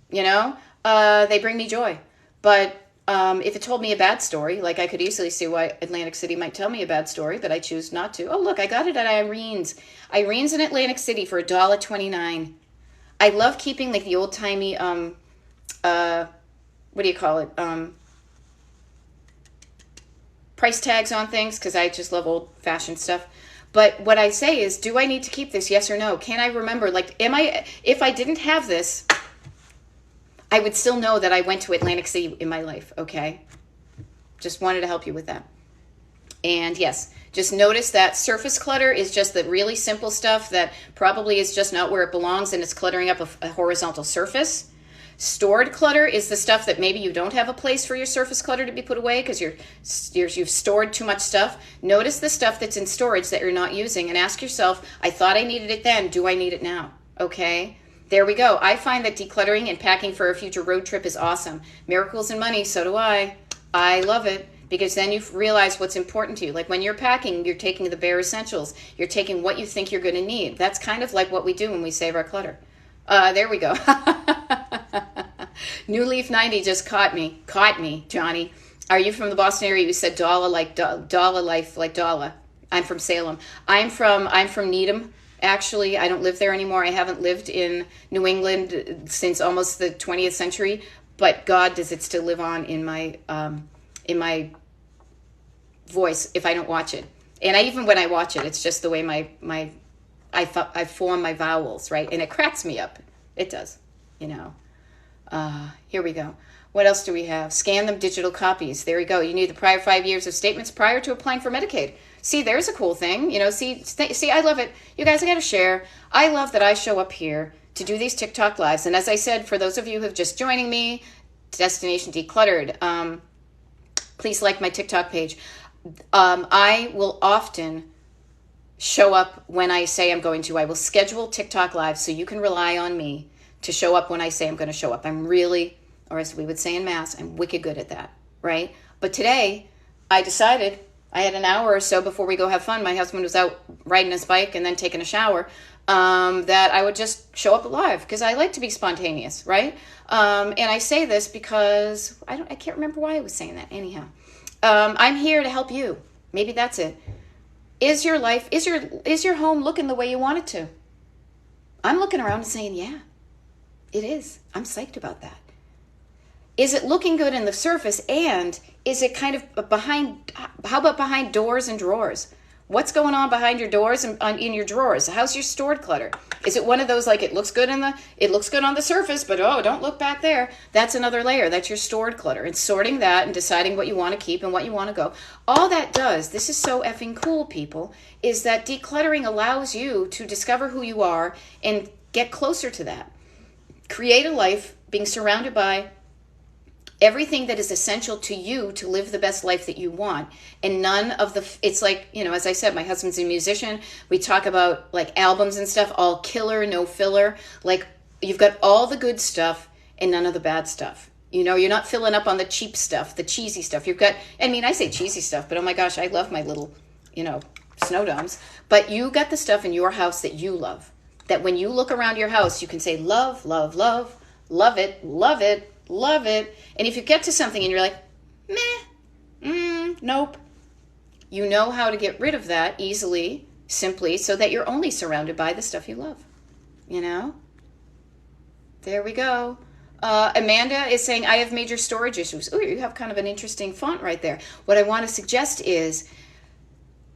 They bring me joy. But if it told me a bad story, like I could easily see why Atlantic City might tell me a bad story, but I choose not to. Oh, look, I got it at Irene's. Irene's in Atlantic City for $1.29. I love keeping like the old-timey, what do you call it? price tags on things because I just love old fashioned stuff. But what I say is, do I need to keep this? Yes or no? Can I remember? Like, if I didn't have this, I would still know that I went to Atlantic City in my life, okay? Just wanted to help you with that. And yes, just notice that surface clutter is just the really simple stuff that probably is just not where it belongs and it's cluttering up a horizontal surface. Stored clutter is the stuff that maybe you don't have a place for your surface clutter to be put away because you've stored too much stuff. Notice the stuff that's in storage that you're not using and ask yourself, I thought I needed it then, do I need it now? Okay, there we go. I find that decluttering and packing for a future road trip is awesome. Miracles and money, so do I. I love it because then you realize what's important to you. Like when you're packing, you're taking the bare essentials. You're taking what you think you're going to need. That's kind of like what we do when we save our clutter. There we go. New Leaf 90 just caught me, Johnny. Are you from the Boston area? You said Dala like Dala life like Dala. I'm from Salem. I'm from Needham. Actually, I don't live there anymore. I haven't lived in New England since almost the 20th century. But God, does it still live on in my voice if I don't watch it? And even when I watch it, it's just the way I form my vowels, right? And it cracks me up. It does, you know. Here we go. What else do we have? Scan them digital copies. There we go. You need the prior 5 years of statements prior to applying for Medicaid. See, there's a cool thing. You know, see, I love it. You guys, I got to share. I love that I show up here to do these TikTok lives. And as I said, for those of you who have just joining me, Destination Decluttered, please like my TikTok page. I will often show up when I say I'm going to. I will schedule TikTok lives so you can rely on me to show up when I say I'm going to show up. I'm really, or as we would say in Mass, I'm wicked good at that, right? But today, I decided, I had an hour or so before we go have fun. My husband was out riding his bike and then taking a shower, that I would just show up live because I like to be spontaneous, right? And I say this because I can't remember why I was saying that. Anyhow, I'm here to help you. Maybe that's it. Is your life, is your home looking the way you want it to? I'm looking around and saying, yeah, it is. I'm psyched about that. Is it looking good in the surface? And is it kind of behind, how about behind doors and drawers? What's going on behind your doors and in your drawers? How's your stored clutter? Is it one of those like it looks good on the surface, but oh, don't look back there? That's another layer. That's your stored clutter. And sorting that and deciding what you want to keep and what you want to go. All that does, this is so effing cool, people, is that decluttering allows you to discover who you are and get closer to that. Create a life being surrounded by everything that is essential to you to live the best life that you want. And none of it's like, you know, as I said, my husband's a musician. We talk about like albums and stuff, all killer, no filler. Like you've got all the good stuff and none of the bad stuff. You know, you're not filling up on the cheap stuff, the cheesy stuff. You've got, I mean, I say cheesy stuff, but oh my gosh, I love my little, you know, snow domes. But you got the stuff in your house that you love. That when you look around your house, you can say, love, love, love, love it, love it, love it. And if you get to something and you're like, meh, nope. You know how to get rid of that easily, simply, so that you're only surrounded by the stuff you love. You know? There we go. Amanda is saying, I have major storage issues. Oh, you have kind of an interesting font right there. What I want to suggest is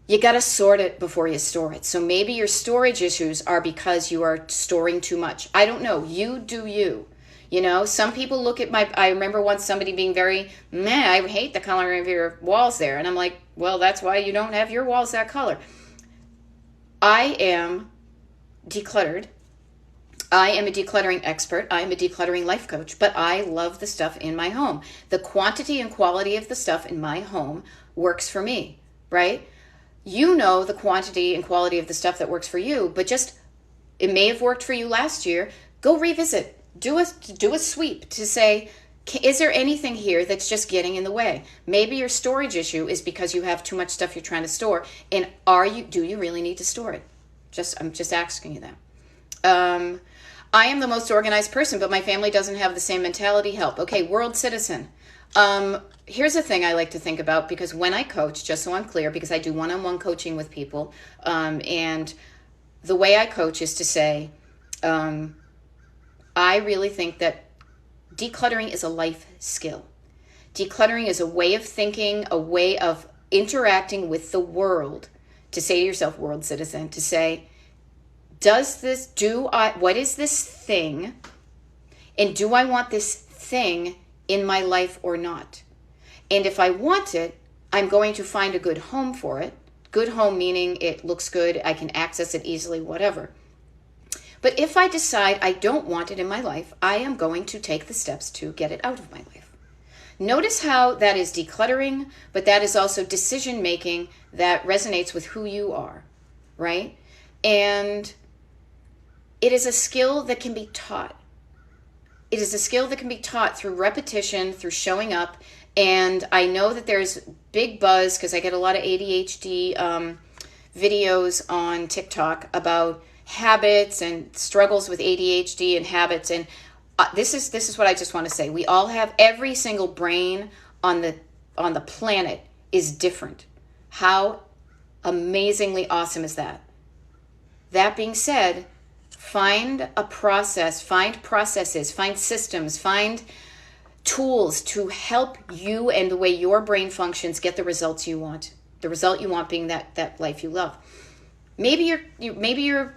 you got to sort it before you store it. So maybe your storage issues are because you are storing too much. I don't know. You do you. You know, some people look at I remember once somebody being very, I hate the color of your walls there. And I'm like, well, that's why you don't have your walls that color. I am decluttered. I am a decluttering expert. I am a decluttering life coach, but I love the stuff in my home. The quantity and quality of the stuff in my home works for me, right? You know the quantity and quality of the stuff that works for you, but just, it may have worked for you last year. Go revisit. Do a sweep to say, is there anything here that's just getting in the way? Maybe your storage issue is because you have too much stuff you're trying to store. And do you really need to store it? I'm just asking you that. I am the most organized person, but my family doesn't have the same mentality. Help. Okay, world citizen. Here's a thing I like to think about, because when I coach, just so I'm clear, because I do one-on-one coaching with people, and the way I coach is to say, I really think that decluttering is a life skill. Decluttering is a way of thinking, a way of interacting with the world, to say to yourself, world citizen, to say, what is this thing? And do I want this thing in my life or not? And if I want it, I'm going to find a good home for it. Good home meaning it looks good, I can access it easily, whatever. But if I decide I don't want it in my life, I am going to take the steps to get it out of my life. Notice how that is decluttering, but that is also decision making that resonates with who you are, right? And it is a skill that can be taught. It is a skill that can be taught through repetition, through showing up. And I know that there's big buzz because I get a lot of ADHD videos on TikTok about habits and struggles with ADHD and habits. And this is what I just want to say. We all have, every single brain on the planet is different. How amazingly awesome is that? That being said, find a process, find processes, find systems, find tools to help you and the way your brain functions get the results you want. The result you want being that life you love. Maybe your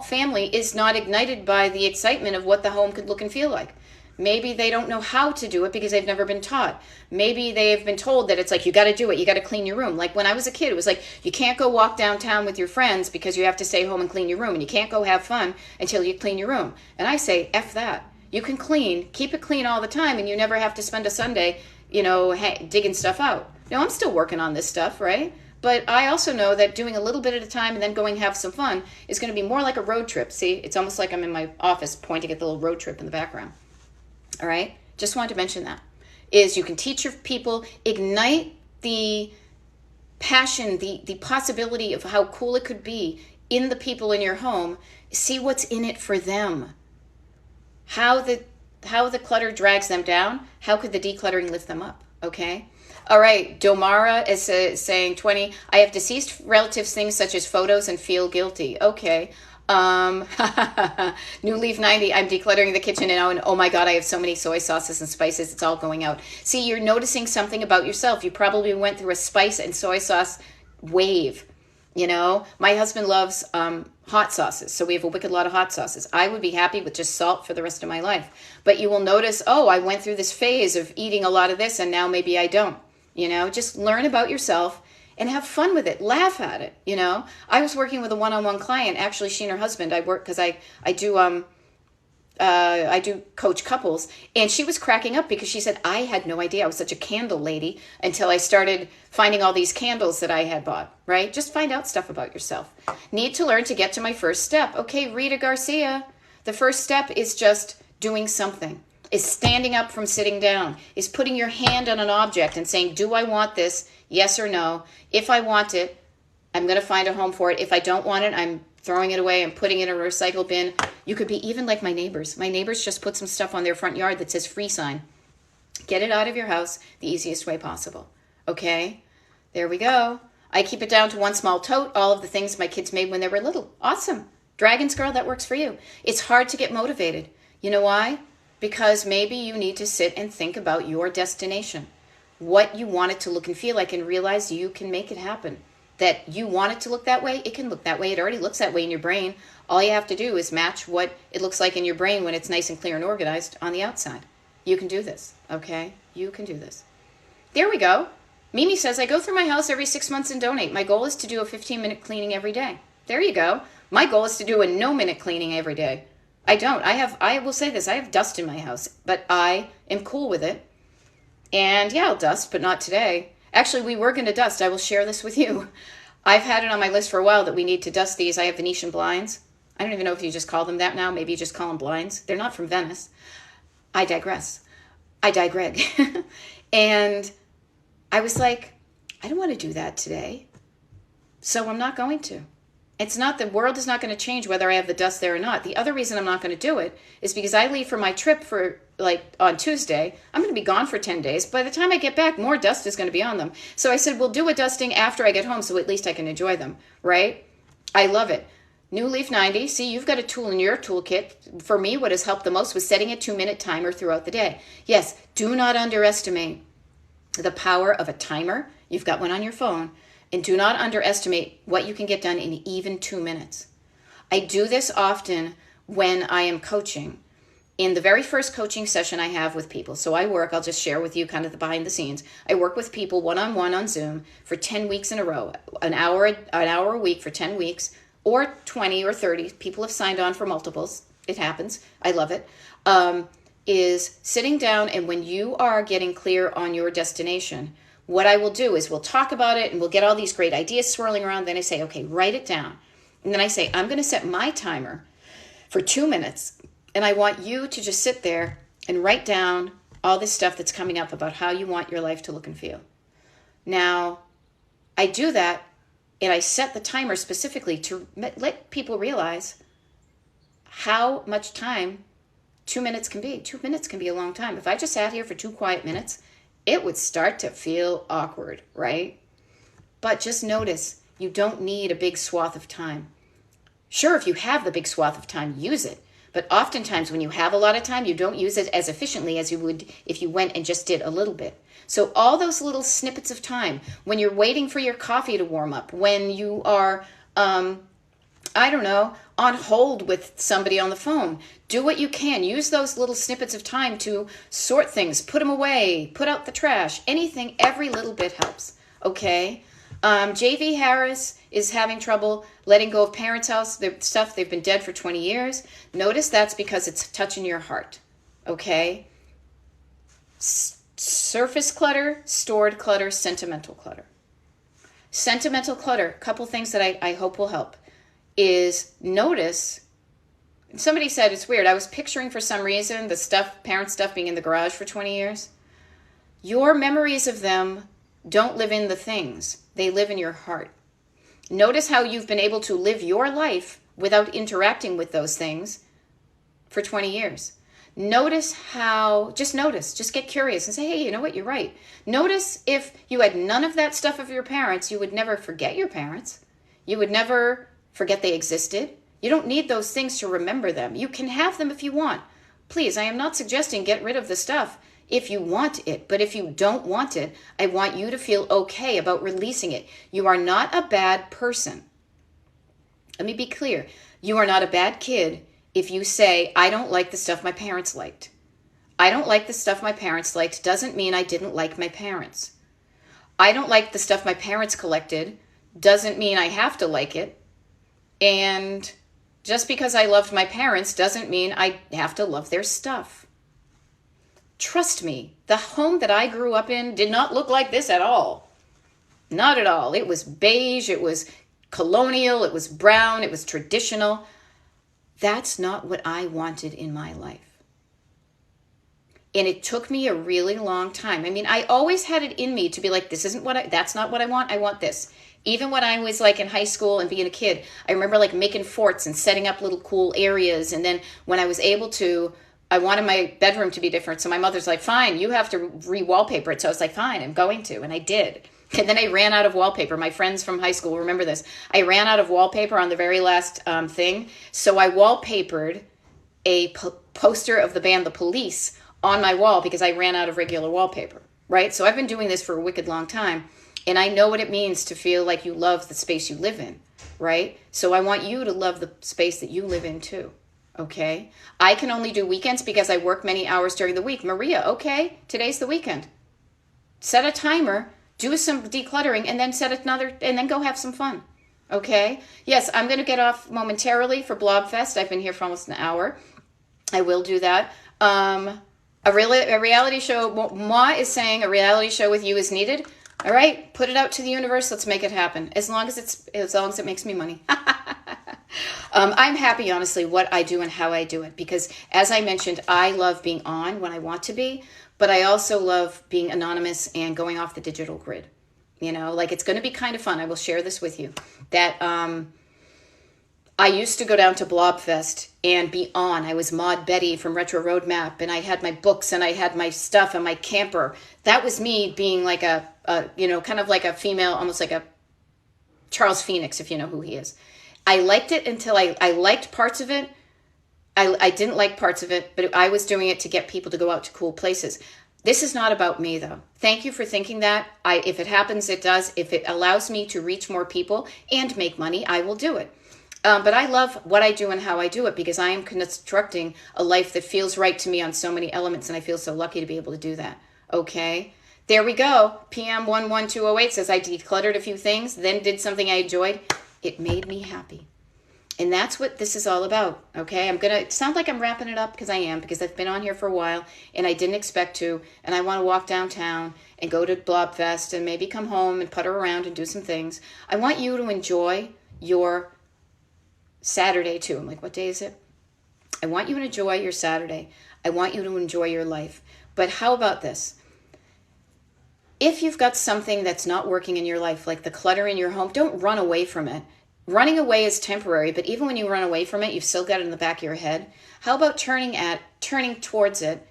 family is not ignited by the excitement of what the home could look and feel like. Maybe they don't know how to do it because they've never been taught. Maybe they've been told that it's like, you got to do it. You got to clean your room. Like when I was a kid, it was like, you can't go walk downtown with your friends because you have to stay home and clean your room. And you can't go have fun until you clean your room. And I say, F that. You can keep it clean all the time, and you never have to spend a Sunday, digging stuff out. Now, I'm still working on this stuff, right? But I also know that doing a little bit at a time and then going have some fun is going to be more like a road trip. See, it's almost like I'm in my office pointing at the little road trip in the background. All right? Just wanted to mention that. Is you can teach your people, ignite the passion, the possibility of how cool it could be in the people in your home. See what's in it for them. How the clutter drags them down. How could the decluttering lift them up? Okay? All right, Domara is saying 20. I have deceased relatives, things such as photos, and feel guilty. Okay. New Leaf 90. I'm decluttering the kitchen now, and oh my God, I have so many soy sauces and spices. It's all going out. See, you're noticing something about yourself. You probably went through a spice and soy sauce wave. My husband loves hot sauces, so we have a wicked lot of hot sauces. I would be happy with just salt for the rest of my life. But you will notice, I went through this phase of eating a lot of this, and now maybe I don't. Just learn about yourself and have fun with it. Laugh at it. I was working with a one-on-one client. Actually, she and her husband. I work because I do coach couples, and she was cracking up because she said, I had no idea I was such a candle lady until I started finding all these candles that I had bought, right? Just find out stuff about yourself. Need to learn to get to my first step. Okay, Rita Garcia, the first step is just doing something, is standing up from sitting down, is putting your hand on an object and saying, do I want this? Yes or no? If I want it, I'm going to find a home for it. If I don't want it, I'm throwing it away and putting it in a recycle bin. You could be even like my neighbors. My neighbors just put some stuff on their front yard that says free sign. Get it out of your house the easiest way possible. Okay? There we go. I keep it down to one small tote, all of the things my kids made when they were little. Awesome. Dragons Girl, that works for you. It's hard to get motivated. You know why? Because maybe you need to sit and think about your destination. What you want it to look and feel like, and realize you can make it happen. That you want it to look that way, it can look that way. It already looks that way in your brain. All you have to do is match what it looks like in your brain when it's nice and clear and organized on the outside. You can do this, okay? You can do this. There we go. Mimi says, I go through my house every 6 months and donate. My goal is to do a 15-minute cleaning every day. There you go. My goal is to do a no-minute cleaning every day. I will say this, I have dust in my house, but I am cool with it. And yeah, I'll dust, but not today. Actually, we were going to dust. I will share this with you. I've had it on my list for a while that we need to dust these. I have Venetian blinds. I don't even know if you just call them that now. Maybe you just call them blinds. They're not from Venice. I digress. I digreg. And I was like, I don't want to do that today. So I'm not going to. It's not, the world is not going to change whether I have the dust there or not. The other reason I'm not going to do it is because I leave for my trip on Tuesday. I'm going to be gone for 10 days. By the time I get back, more dust is going to be on them. So I said, we'll do a dusting after I get home so at least I can enjoy them, right? I love it. New Leaf 90, see, you've got a tool in your toolkit. For me, what has helped the most was setting a 2-minute timer throughout the day. Yes, do not underestimate the power of a timer You've got one on your phone. And do not underestimate what you can get done in even 2 minutes. I do this often when I am coaching. In the very first coaching session I have with people, so I'll just share with you kind of the behind the scenes. I work with people one-on-one on Zoom for 10 weeks in a row, an hour a week for 10 weeks, or 20 or 30. People have signed on for multiples. It happens. I love it. Is sitting down, and when you are getting clear on your destination, what I will do is we'll talk about it and we'll get all these great ideas swirling around. Then I say, okay, write it down. And then I say, I'm going to set my timer for 2 minutes. And I want you to just sit there and write down all this stuff that's coming up about how you want your life to look and feel. Now, I do that, and I set the timer specifically to let people realize how much time 2 minutes can be. 2 minutes can be a long time. If I just sat here for 2 quiet minutes, it would start to feel awkward, right? But just notice, you don't need a big swath of time. Sure, if you have the big swath of time, use it. But oftentimes when you have a lot of time, you don't use it as efficiently as you would if you went and just did a little bit. So all those little snippets of time, when you're waiting for your coffee to warm up, when you are, on hold with somebody on the phone, do what you can. Use those little snippets of time to sort things, put them away, put out the trash, anything, every little bit helps, okay? J.V. Harris is having trouble letting go of parents' house, the stuff, they've been dead for 20 years. Notice that's because it's touching your heart, okay? Surface clutter, stored clutter, sentimental clutter. Sentimental clutter, couple things that I hope will help, is notice, somebody said it's weird, I was picturing for some reason the stuff, parent stuff being in the garage for 20 years. Your memories of them don't live in the things. They live in your heart. Notice how you've been able to live your life without interacting with those things for 20 years. Notice how, just get curious and say, hey, you know what, you're right. Notice if you had none of that stuff of your parents, you would never forget your parents. You would never forget they existed. You don't need those things to remember them. You can have them if you want. Please, I am not suggesting get rid of the stuff if you want it, but if you don't want it, I want you to feel okay about releasing it. You are not a bad person. Let me be clear. You are not a bad kid if you say, I don't like the stuff my parents liked. I don't like the stuff my parents liked doesn't mean I didn't like my parents. I don't like the stuff my parents collected doesn't mean I have to like it. And just because I loved my parents doesn't mean I have to love their stuff. Trust me, the home that I grew up in did not look like this at all. Not at all. It was beige, it was colonial, it was brown, it was traditional. That's not what I wanted in my life. And it took me a really long time. I mean, I always had it in me to be like, that's not what I want this. Even when I was like in high school and being a kid, I remember like making forts and setting up little cool areas. And then when I was able to, I wanted my bedroom to be different. So my mother's like, fine, you have to re-wallpaper it. So I was like, fine, I'm going to. And I did. And then I ran out of wallpaper. My friends from high school remember this. I ran out of wallpaper on the very last thing. So I wallpapered a poster of the band The Police on my wall because I ran out of regular wallpaper, right? So I've been doing this for a wicked long time. And I know what it means to feel like you love the space you live in, right? So I want you to love the space that you live in too. Okay, I can only do weekends because I work many hours during the week. Maria, okay, today's the weekend. Set a timer, do some decluttering, and then and then go have some fun. Okay, yes, I'm going to get off momentarily for Blobfest. I've been here for almost an hour. I will do that. A reality show, Ma is saying a reality show with you is needed. All right, put it out to the universe. Let's make it happen. As long as it makes me money. I'm happy, honestly, what I do and how I do it. Because as I mentioned, I love being on when I want to be. But I also love being anonymous and going off the digital grid. You know, like it's going to be kind of fun. I will share this with you. That I used to go down to Blobfest and be on. I was Maud Betty from Retro Roadmap. And I had my books and I had my stuff and my camper. That was me being like a kind of like a female, almost like a Charles Phoenix, if you know who he is. I liked it until I liked parts of it. I didn't like parts of it, but I was doing it to get people to go out to cool places. This is not about me, though. Thank you for thinking that. If it happens, it does. If it allows me to reach more people and make money, I will do it. But I love what I do and how I do it because I am constructing a life that feels right to me on so many elements, and I feel so lucky to be able to do that. Okay? There we go. PM11208 says, I decluttered a few things, then did something I enjoyed. It made me happy. And that's what this is all about, okay? I'm going to sound like I'm wrapping it up because I am, because I've been on here for a while and I didn't expect to, and I want to walk downtown and go to Blobfest and maybe come home and putter around and do some things. I want you to enjoy your Saturday too. I'm like, what day is it? I want you to enjoy your Saturday. I want you to enjoy your life. But how about this? If you've got something that's not working in your life, like the clutter in your home, don't run away from it. Running away is temporary, but even when you run away from it, you've still got it in the back of your head. How about turning towards it,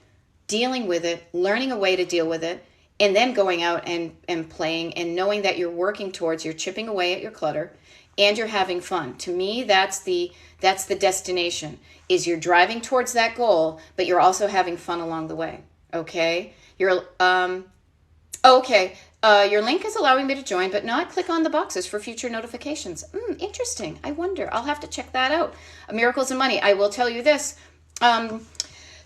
dealing with it, learning a way to deal with it, and then going out and playing and knowing that you're working towards, you're chipping away at your clutter and you're having fun. To me, that's the destination, is you're driving towards that goal, but you're also having fun along the way. Okay? Okay. Your link is allowing me to join, but not click on the boxes for future notifications. Interesting. I wonder. I'll have to check that out. Miracles and Money. I will tell you this.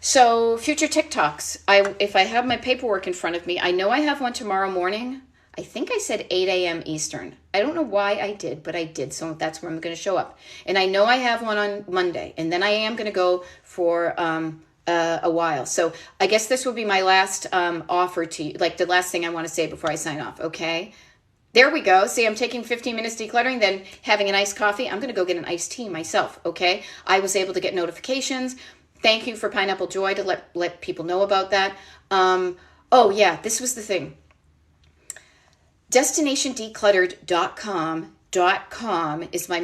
So future TikToks. If I have my paperwork in front of me, I know I have one tomorrow morning. I think I said 8 a.m. Eastern. I don't know why I did, but I did. So that's where I'm going to show up. And I know I have one on Monday. And then I am going to go for a while. So I guess this will be my last offer to you, like the last thing I want to say before I sign off, okay? There we go. See, I'm taking 15 minutes decluttering, then having an iced coffee. I'm going to go get an iced tea myself, okay? I was able to get notifications. Thank you for Pineapple Joy to let people know about that. Oh, yeah, this was the thing. DestinationDecluttered.com is my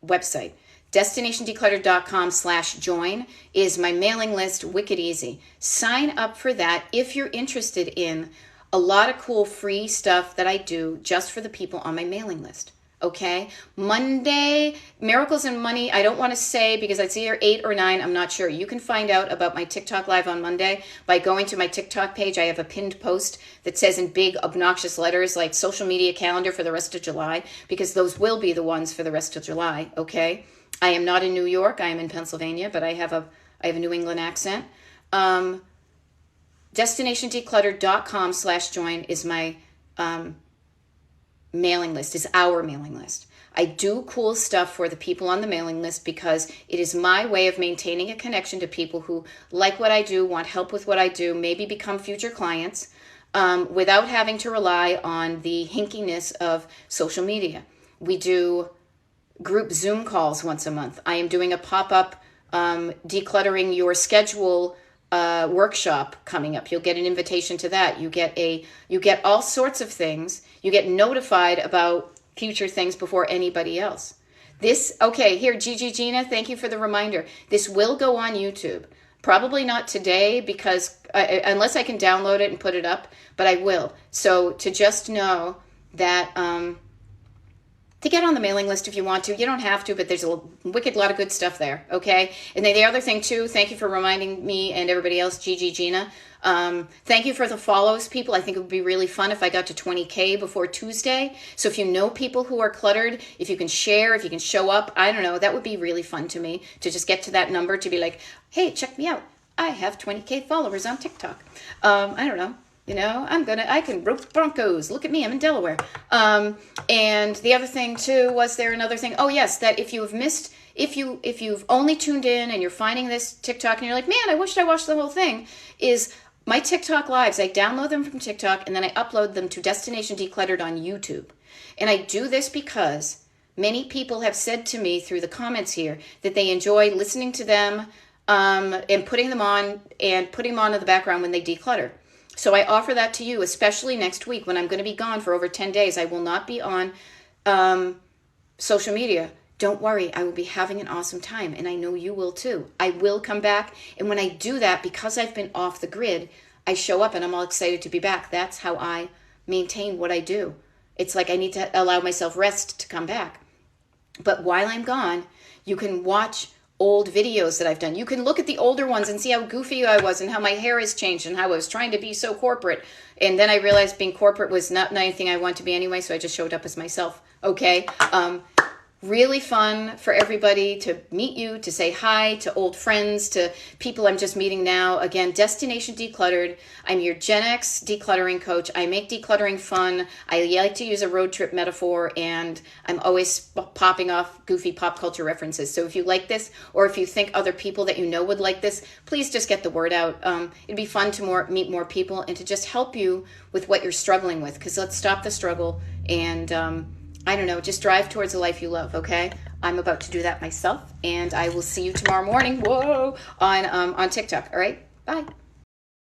website. DestinationDecluttered.com/join is my mailing list, wicked easy. Sign up for that if you're interested in a lot of cool free stuff that I do just for the people on my mailing list. Okay? Monday, Miracles and Money, I don't want to say because it's either 8 or 9, I'm not sure. You can find out about my TikTok live on Monday by going to my TikTok page. I have a pinned post that says in big obnoxious letters like social media calendar for the rest of July, because those will be the ones for the rest of July, okay? I am not in New York. I am in Pennsylvania, but I have a New England accent. DestinationDecluttered.com/join is my mailing list, is our mailing list. I do cool stuff for the people on the mailing list because it is my way of maintaining a connection to people who like what I do, want help with what I do, maybe become future clients, without having to rely on the hinkiness of social media. We do group Zoom calls once a month. I am doing a pop-up decluttering your schedule workshop coming up. You'll get an invitation to that. You get all sorts of things. You get notified about future things before anybody else. Here, Gigi Gina, thank you for the reminder. This will go on YouTube. Probably not today because unless I can download it and put it up, but I will. So to just know that to get on the mailing list if you want to. You don't have to, but there's a wicked lot of good stuff there, okay? And then the other thing, too, thank you for reminding me and everybody else, Gigi Gina. Thank you for the follows, people. I think it would be really fun if I got to 20K before Tuesday. So if you know people who are cluttered, if you can share, if you can show up, I don't know, that would be really fun to me to just get to that number to be like, hey, check me out. I have 20K followers on TikTok. I don't know. You know, I can rope Broncos. Look at me, I'm in Delaware. And the other thing too, was there another thing? Oh yes, that if you have missed, if you've only tuned in and you're finding this TikTok and you're like, man, I wished I watched the whole thing, is my TikTok lives. I download them from TikTok and then I upload them to Destination Decluttered on YouTube. And I do this because many people have said to me through the comments here that they enjoy listening to them and putting them on in the background when they declutter. So I offer that to you, especially next week when I'm going to be gone for over 10 days. I will not be on social media. Don't worry, I will be having an awesome time, and I know you will too. I will come back, and when I do that, because I've been off the grid, I show up and I'm all excited to be back. That's how I maintain what I do. It's like I need to allow myself rest to come back. But while I'm gone, you can watch old videos that I've done. You can look at the older ones and see how goofy I was and how my hair has changed and how I was trying to be so corporate. And then I realized being corporate was not anything I want to be anyway, so I just showed up as myself. Okay. Really fun for everybody to meet you, to say hi to old friends, to people I'm just meeting now. Again, Destination Decluttered. I'm your Gen X decluttering coach. I make decluttering fun. I like to use a road trip metaphor, and I'm always popping off goofy pop culture references. So if you like this, or if you think other people that you know would like this, please just get the word out. It'd be fun to meet more people and to just help you with what you're struggling with, because let's stop the struggle and I don't know, just drive towards the life you love, okay? I'm about to do that myself, and I will see you tomorrow morning, on TikTok, all right? Bye.